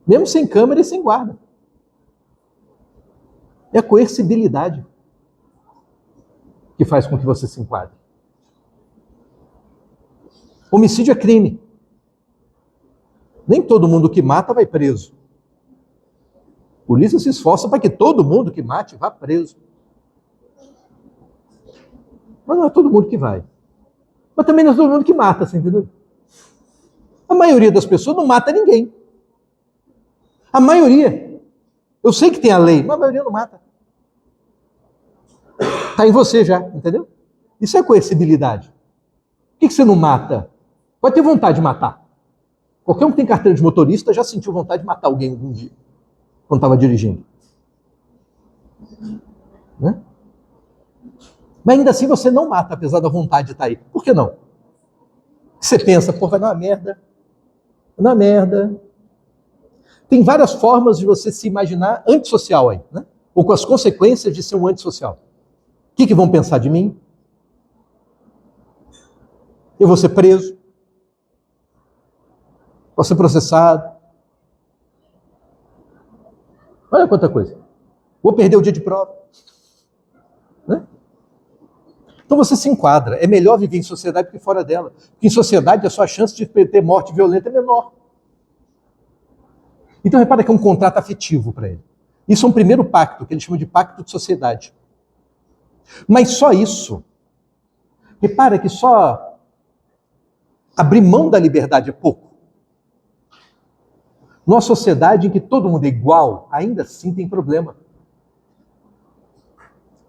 mesmo sem câmera e sem guarda. É a coercibilidade que faz com que você se enquadre. Homicídio é crime. Nem todo mundo que mata vai preso. A polícia se esforça para que todo mundo que mate vá preso. Mas não é todo mundo que vai. Mas também não é todo mundo que mata, você entendeu? A maioria das pessoas não mata ninguém. A maioria. Eu sei que tem a lei, mas a maioria não mata. Está em você já, entendeu? Isso é coercibilidade. Por que você não mata? Pode ter vontade de matar. Qualquer um que tem carteira de motorista já sentiu vontade de matar alguém algum dia, quando estava dirigindo. Né? Mas ainda assim você não mata, apesar da vontade de estar aí. Por que não? Você pensa, pô, vai dar uma merda. Vai dar uma merda. Tem várias formas de você se imaginar antissocial aí, né? Ou com as consequências de ser um antissocial. O que vão pensar de mim? Eu vou ser preso. Vou ser processado. Olha quanta coisa. Vou perder o dia de prova. Né? Então você se enquadra. É melhor viver em sociedade do que fora dela. Porque em sociedade a sua chance de ter morte violenta é menor. Então repara que é um contrato afetivo para ele. Isso é um primeiro pacto, que ele chama de pacto de sociedade. Mas só isso. Repara que só abrir mão da liberdade é pouco. Numa sociedade em que todo mundo é igual, ainda assim tem problema.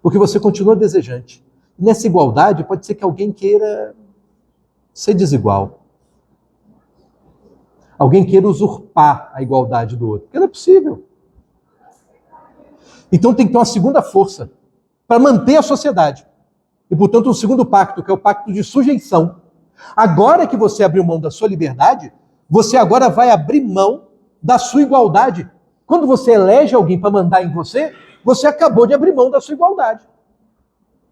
Porque você continua desejante. E nessa igualdade pode ser que alguém queira ser desigual. Alguém queira usurpar a igualdade do outro. Porque não é possível. Então tem que ter uma segunda força para manter a sociedade. E, portanto, um segundo pacto, que é o pacto de sujeição. Agora que você abriu mão da sua liberdade, você agora vai abrir mão da sua igualdade. Quando você elege alguém para mandar em você, você acabou de abrir mão da sua igualdade.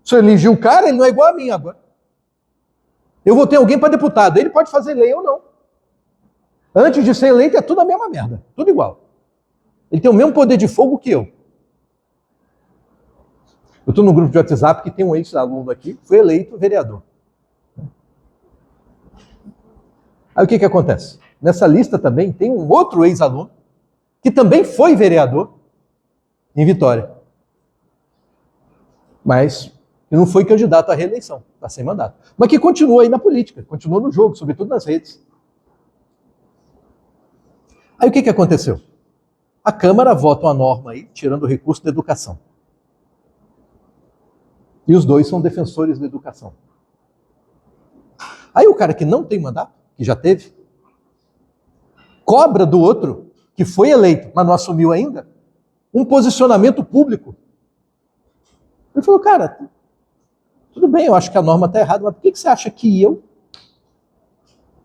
Se eu elegi o cara, ele não é igual a mim agora. Eu vou ter alguém para deputado, ele pode fazer lei ou não. Antes de ser eleito é tudo a mesma merda, tudo igual. Ele tem o mesmo poder de fogo que eu. Eu estou num grupo de WhatsApp que tem um ex-aluno aqui, que foi eleito vereador. Aí o que acontece? Nessa lista também tem um outro ex-aluno que também foi vereador em Vitória. Mas que não foi candidato à reeleição, está sem mandato. Mas que continua aí na política, continua no jogo, sobretudo nas redes. Aí o que aconteceu? A Câmara vota uma norma aí, tirando o recurso da educação. E os dois são defensores da educação. Aí o cara que não tem mandato, que já teve, cobra do outro, que foi eleito, mas não assumiu ainda, um posicionamento público. Ele falou, cara, tudo bem, eu acho que a norma está errada, mas por que você acha que eu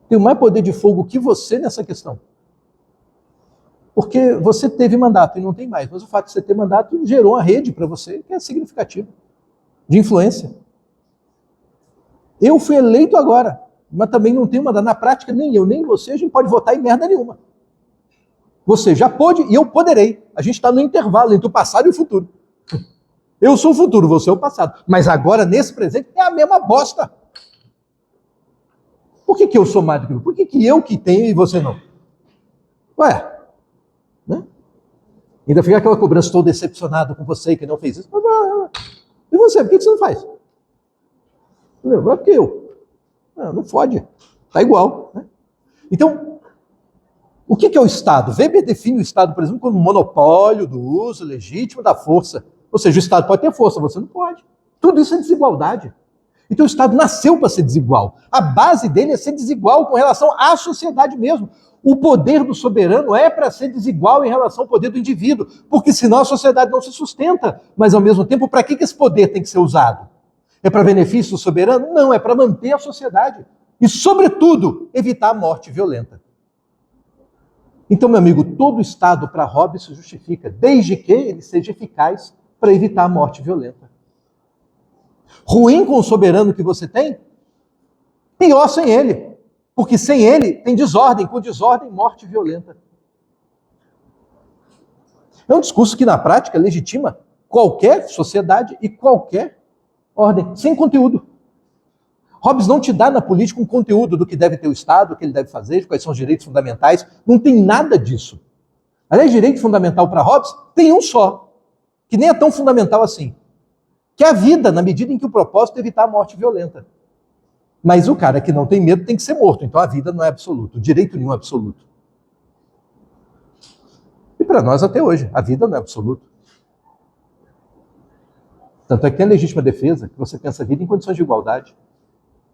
tenho mais poder de fogo que você nessa questão? Porque você teve mandato e não tem mais, mas o fato de você ter mandato gerou uma rede para você que é significativa, de influência. Eu fui eleito agora, mas também não tenho mandato. Na prática, nem eu, nem você, a gente pode votar em merda nenhuma. Você já pôde e eu poderei. A gente está no intervalo entre o passado e o futuro. Eu sou o futuro, você é o passado. Mas agora, nesse presente, é a mesma bosta. Por que eu sou mais do que eu? Por que eu que tenho e você não? Ué, né? Ainda fica aquela cobrança, estou decepcionado com você que não fez isso. E você, por que você não faz? É porque eu. Não fode. Está igual. Né? Então, o que é o Estado? Weber define o Estado, por exemplo, como um monopólio do uso legítimo da força. Ou seja, o Estado pode ter força, você não pode. Tudo isso é desigualdade. Então o Estado nasceu para ser desigual. A base dele é ser desigual com relação à sociedade mesmo. O poder do soberano é para ser desigual em relação ao poder do indivíduo, porque senão a sociedade não se sustenta. Mas, ao mesmo tempo, para que esse poder tem que ser usado? É para benefício do soberano? Não, é para manter a sociedade. E, sobretudo, evitar a morte violenta. Então, meu amigo, todo Estado para Hobbes se justifica, desde que ele seja eficaz para evitar a morte violenta. Ruim com o soberano que você tem? Pior sem ele. Porque sem ele tem desordem, com desordem, morte violenta. É um discurso que, na prática, legitima qualquer sociedade e qualquer ordem, sem conteúdo. Hobbes não te dá na política um conteúdo do que deve ter o Estado, o que ele deve fazer, quais são os direitos fundamentais. Não tem nada disso. Aliás, direito fundamental para Hobbes tem um só, que nem é tão fundamental assim, que é a vida, na medida em que o propósito é evitar a morte violenta. Mas o cara que não tem medo tem que ser morto, então a vida não é absoluta, o direito nenhum é absoluto. E para nós até hoje, a vida não é absoluta. Tanto é que tem a legítima defesa, que você pensa a vida em condições de igualdade.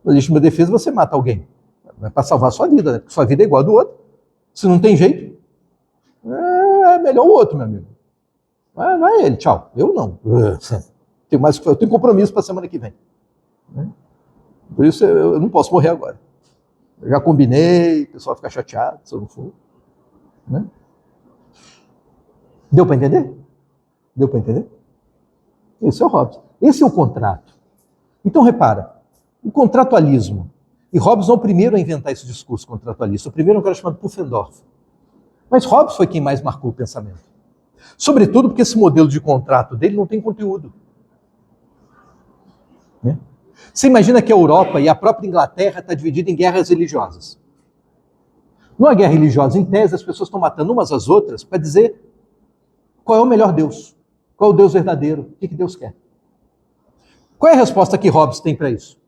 Na legítima defesa você mata alguém, é para salvar a sua vida, né? Porque sua vida é igual a do outro. Se não tem jeito, é melhor o outro, meu amigo. Vai ele, tchau. Eu não. Eu tenho compromisso para a semana que vem. Por isso eu não posso morrer agora. Eu já combinei, o pessoal fica chateado se eu não for. Né? Deu para entender? Deu para entender? Esse é o Hobbes. Esse é o contrato. Então, repara, o contratualismo. E Hobbes não é o primeiro a inventar esse discurso contratualista. O primeiro é um cara chamado Pufendorf. Mas Hobbes foi quem mais marcou o pensamento. Sobretudo porque esse modelo de contrato dele não tem conteúdo. Né? Você imagina que a Europa e a própria Inglaterra está dividida em guerras religiosas. Numa guerra religiosa, em tese, as pessoas estão matando umas às outras para dizer qual é o melhor Deus, qual é o Deus verdadeiro, o que Deus quer. Qual é a resposta que Hobbes tem para isso?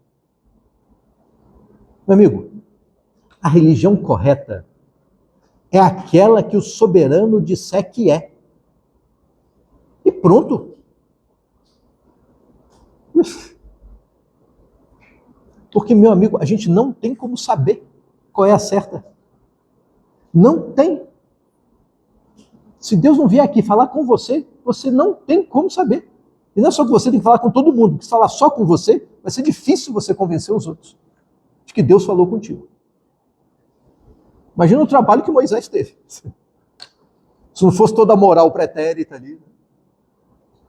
Meu amigo, a religião correta é aquela que o soberano disser que é. E pronto. Porque, meu amigo, a gente não tem como saber qual é a certa. Não tem. Se Deus não vier aqui falar com você, você não tem como saber. E não é só que você tem que falar com todo mundo, porque se falar só com você, vai ser difícil você convencer os outros de que Deus falou contigo. Imagina o trabalho que Moisés teve. Se não fosse toda a moral pretérita ali,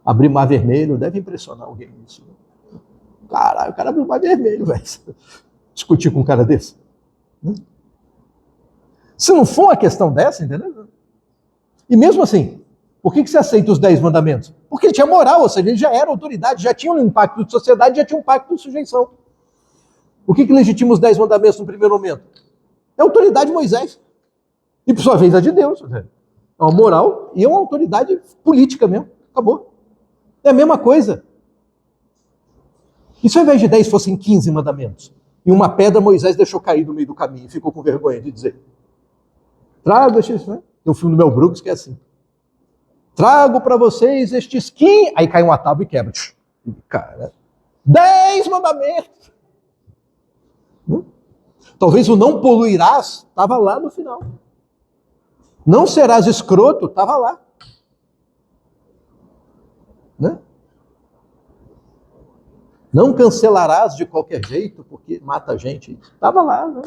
abrir mar vermelho, deve impressionar alguém isso. Caralho, o cara abriu mar vermelho, velho. Discutir com um cara desse. Se não for uma questão dessa, entendeu? E mesmo assim, por que você aceita os 10 mandamentos? Porque ele tinha moral, ou seja, ele já era autoridade, já tinha um impacto de sociedade, já tinha um pacto de sujeição. O que legitima os 10 mandamentos no primeiro momento? É a autoridade de Moisés. E por sua vez a de Deus. É uma moral e é uma autoridade política mesmo. Acabou. É a mesma coisa. E se ao invés de 10 fossem 15 mandamentos? E uma pedra Moisés deixou cair no meio do caminho e ficou com vergonha de dizer. Trago estes, né? Tem um filme do Mel Brooks que é assim. Trago para vocês estes 15... Aí cai uma tábua e quebra. Cara, 10 mandamentos. Talvez o não poluirás estava lá no final. Não serás escroto estava lá. Né? Não cancelarás de qualquer jeito, porque mata a gente. Estava lá. Né?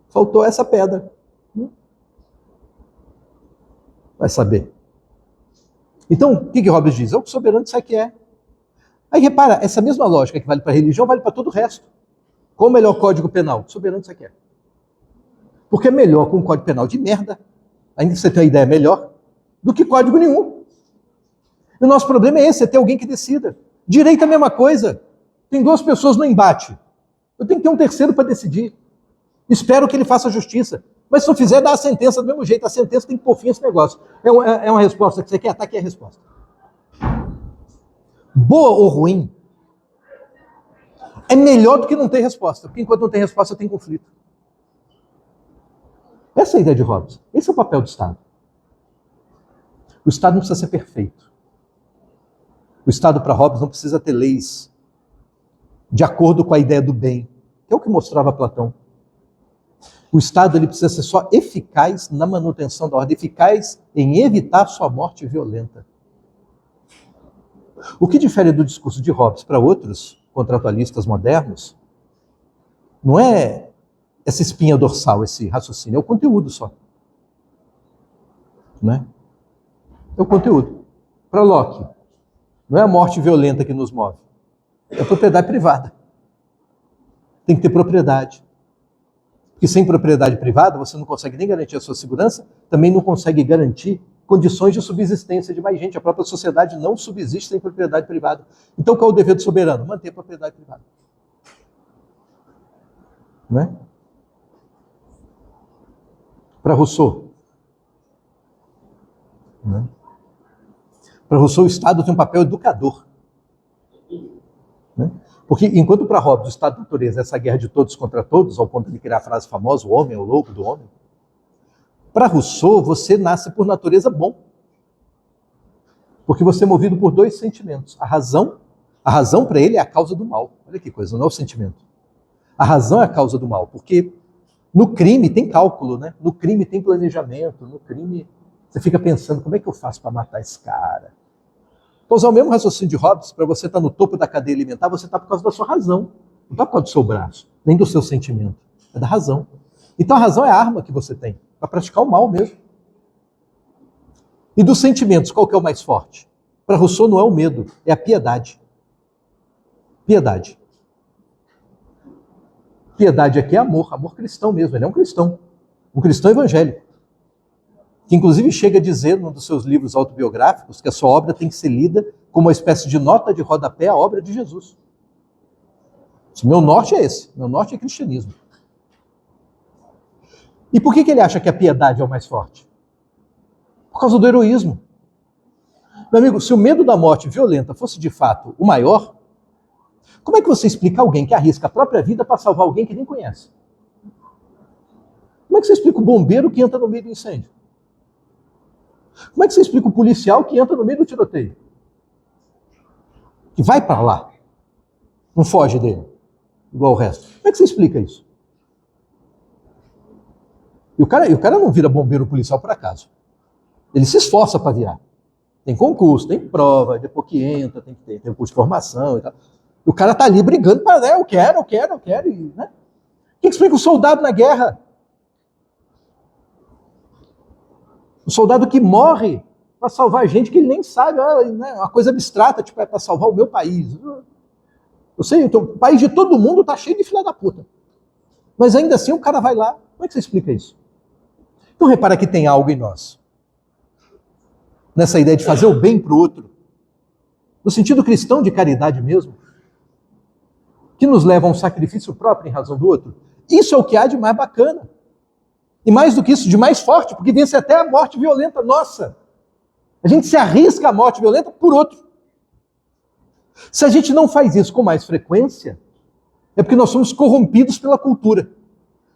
Faltou essa pedra. Vai saber. Então, o que Hobbes diz? É o que o soberano disser que é. Aí repara, essa mesma lógica que vale para a religião, vale para todo o resto. Qual o melhor código penal? O soberano disser que é. Porque é melhor com um código penal de merda, ainda que você tenha uma ideia melhor, do que código nenhum. E o nosso problema é esse, é ter alguém que decida. Direito é a mesma coisa. Tem 2 pessoas no embate. Eu tenho que ter um terceiro para decidir. Espero que ele faça justiça. Mas se não fizer, dá a sentença do mesmo jeito. A sentença tem que pôr fim a esse negócio. É uma resposta que você quer? Tá aqui a resposta. Boa ou ruim, é melhor do que não ter resposta. Porque enquanto não tem resposta, tem conflito. Essa é a ideia de Hobbes. Esse é o papel do Estado. O Estado não precisa ser perfeito. O Estado, para Hobbes, não precisa ter leis de acordo com a ideia do bem, que é o que mostrava Platão. O Estado ele precisa ser só eficaz na manutenção da ordem, eficaz em evitar sua morte violenta. O que difere do discurso de Hobbes para outros contratualistas modernos não é essa espinha dorsal, esse raciocínio, é o conteúdo só. Né? É o conteúdo. Para Locke, não é a morte violenta que nos move, é a propriedade privada. Tem que ter propriedade. Porque sem propriedade privada, você não consegue nem garantir a sua segurança, também não consegue garantir condições de subsistência de mais gente. A própria sociedade não subsiste sem propriedade privada. Então, qual é o dever do soberano? Manter a propriedade privada. Não é? Para Rousseau. Não é? Para Rousseau, o Estado tem um papel educador. Né? Porque, enquanto para Hobbes o Estado da natureza é essa guerra de todos contra todos, ao ponto de criar a frase famosa, o homem é o louco do homem, para Rousseau, você nasce por natureza bom. Porque você é movido por 2 sentimentos. A razão para ele é a causa do mal. Olha que coisa, não é o sentimento. A razão é a causa do mal, porque no crime tem cálculo, né? No crime tem planejamento, no crime você fica pensando, como é que eu faço para matar esse cara? Para usar o mesmo raciocínio de Hobbes, para você estar no topo da cadeia alimentar, você está por causa da sua razão. Não está por causa do seu braço, nem do seu sentimento. É da razão. Então a razão é a arma que você tem, para praticar o mal mesmo. E dos sentimentos, qual que é o mais forte? Para Rousseau não é o medo, é a piedade. Piedade. Piedade aqui é amor cristão mesmo, ele é um cristão evangélico. Que inclusive chega a dizer num dos seus livros autobiográficos que a sua obra tem que ser lida como uma espécie de nota de rodapé à obra de Jesus. Meu norte é esse. Meu norte é cristianismo. E por que ele acha que a piedade é o mais forte? Por causa do heroísmo. Meu amigo, se o medo da morte violenta fosse de fato o maior, como é que você explica alguém que arrisca a própria vida para salvar alguém que nem conhece? Como é que você explica o bombeiro que entra no meio do incêndio? Como é que você explica o policial que entra no meio do tiroteio? Que vai para lá, não foge dele, igual o resto. Como é que você explica isso? E o cara não vira bombeiro policial por acaso. Ele se esforça para virar. Tem concurso, tem prova, depois que entra, tem que ter curso de formação e tal. E o cara tá ali brigando para, eu quero. E, né? Quem explica o soldado na guerra? O soldado que morre para salvar gente que ele nem sabe, né? Uma coisa abstrata, tipo, é para salvar o meu país. Eu sei, então, o país de todo mundo tá cheio de filha da puta. Mas ainda assim o cara vai lá. Como é que você explica isso? Então repara que tem algo em nós. Nessa ideia de fazer o bem para o outro. No sentido cristão de caridade mesmo. Que nos leva a um sacrifício próprio em razão do outro. Isso é o que há de mais bacana. E mais do que isso, de mais forte, porque vence até a morte violenta nossa. A gente se arrisca à morte violenta por outro. Se a gente não faz isso com mais frequência, é porque nós somos corrompidos pela cultura,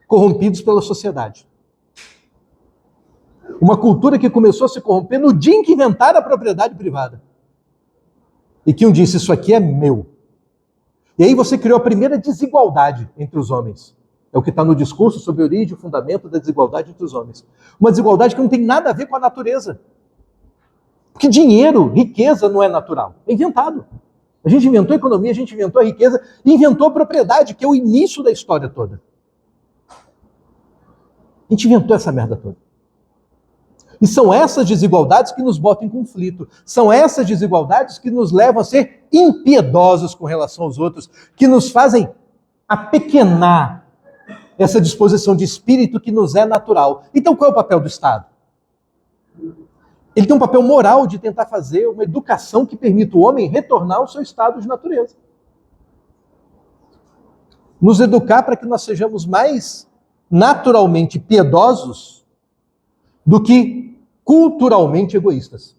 corrompidos pela sociedade. Uma cultura que começou a se corromper no dia em que inventaram a propriedade privada. E que um disse, isso aqui é meu. E aí você criou a primeira desigualdade entre os homens. É o que está no discurso sobre a origem e o fundamento da desigualdade entre os homens. Uma desigualdade que não tem nada a ver com a natureza. Porque dinheiro, riqueza não é natural. É inventado. A gente inventou a economia, a gente inventou a riqueza, e inventou a propriedade, que é o início da história toda. A gente inventou essa merda toda. E são essas desigualdades que nos botam em conflito. São essas desigualdades que nos levam a ser impiedosos com relação aos outros, que nos fazem apequenar essa disposição de espírito que nos é natural. Então qual é o papel do Estado? Ele tem um papel moral de tentar fazer uma educação que permita o homem retornar ao seu estado de natureza. Nos educar para que nós sejamos mais naturalmente piedosos do que culturalmente egoístas.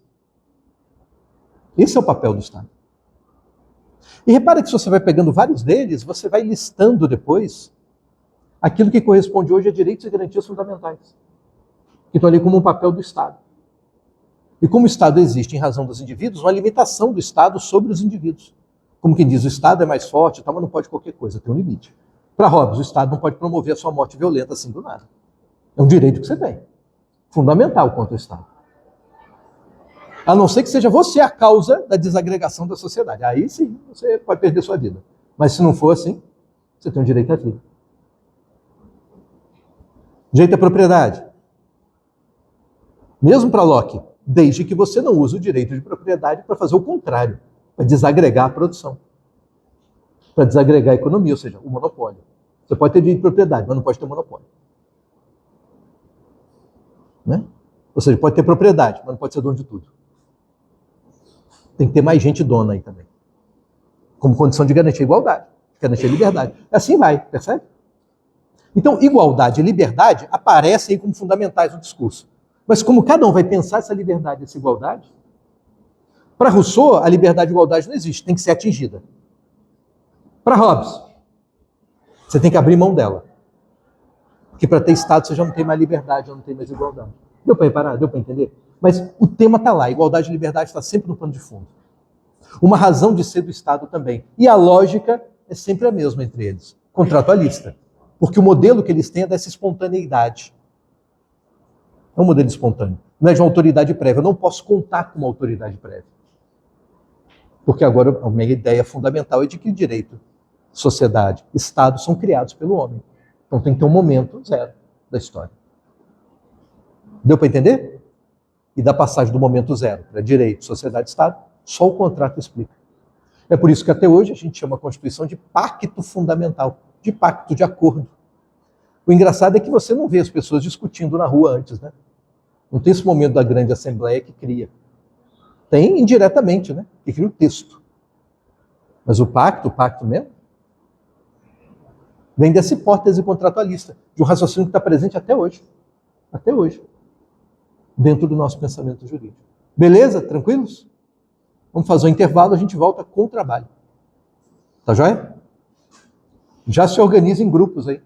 Esse é o papel do Estado. E repara que se você vai pegando vários deles, você vai listando depois aquilo que corresponde hoje a direitos e garantias fundamentais, que estão ali como um papel do Estado. E como o Estado existe em razão dos indivíduos, uma limitação do Estado sobre os indivíduos. Como quem diz, o Estado é mais forte, mas não pode qualquer coisa, tem um limite. Para Hobbes, o Estado não pode promover a sua morte violenta assim do nada. É um direito que você tem. Fundamental contra o Estado. A não ser que seja você a causa da desagregação da sociedade. Aí sim, você pode perder sua vida. Mas se não for assim, você tem um direito à vida. Direito à propriedade. Mesmo para Locke, desde que você não use o direito de propriedade para fazer o contrário, para desagregar a produção, para desagregar a economia, ou seja, o monopólio. Você pode ter direito de propriedade, mas não pode ter monopólio. Né? Ou seja, pode ter propriedade, mas não pode ser dono de tudo. Tem que ter mais gente dona aí também. Como condição de garantir a igualdade, garantir a liberdade. Assim vai, percebe? Então, igualdade e liberdade aparecem aí como fundamentais no discurso. Mas como cada um vai pensar essa liberdade e essa igualdade, para Rousseau, a liberdade e a igualdade não existe, tem que ser atingida. Para Hobbes, você tem que abrir mão dela. Porque para ter Estado você já não tem mais liberdade, já não tem mais igualdade. Deu para reparar? Deu para entender? Mas o tema está lá, igualdade e liberdade está sempre no plano de fundo. Uma razão de ser do Estado também. E a lógica é sempre a mesma entre eles, contratualista. Porque o modelo que eles têm é dessa espontaneidade. É um modelo espontâneo. Não é de uma autoridade prévia. Eu não posso contar com uma autoridade prévia. Porque agora a minha ideia fundamental é de que direito, sociedade, Estado são criados pelo homem. Então tem que ter um momento zero da história. Deu para entender? E da passagem do momento zero para direito, sociedade, Estado, só o contrato explica. É por isso que até hoje a gente chama a Constituição de pacto fundamental, de pacto, de acordo. O engraçado é que você não vê as pessoas discutindo na rua antes, né? Não tem esse momento da grande assembleia que cria. Tem indiretamente, né? Que cria o texto. Mas o pacto mesmo, Vem dessa hipótese contratualista, de um raciocínio que está presente até hoje. Até hoje. Dentro do nosso pensamento jurídico. Beleza? Tranquilos? Vamos fazer um intervalo, a gente volta com o trabalho. Tá joia? Já se organiza em grupos aí.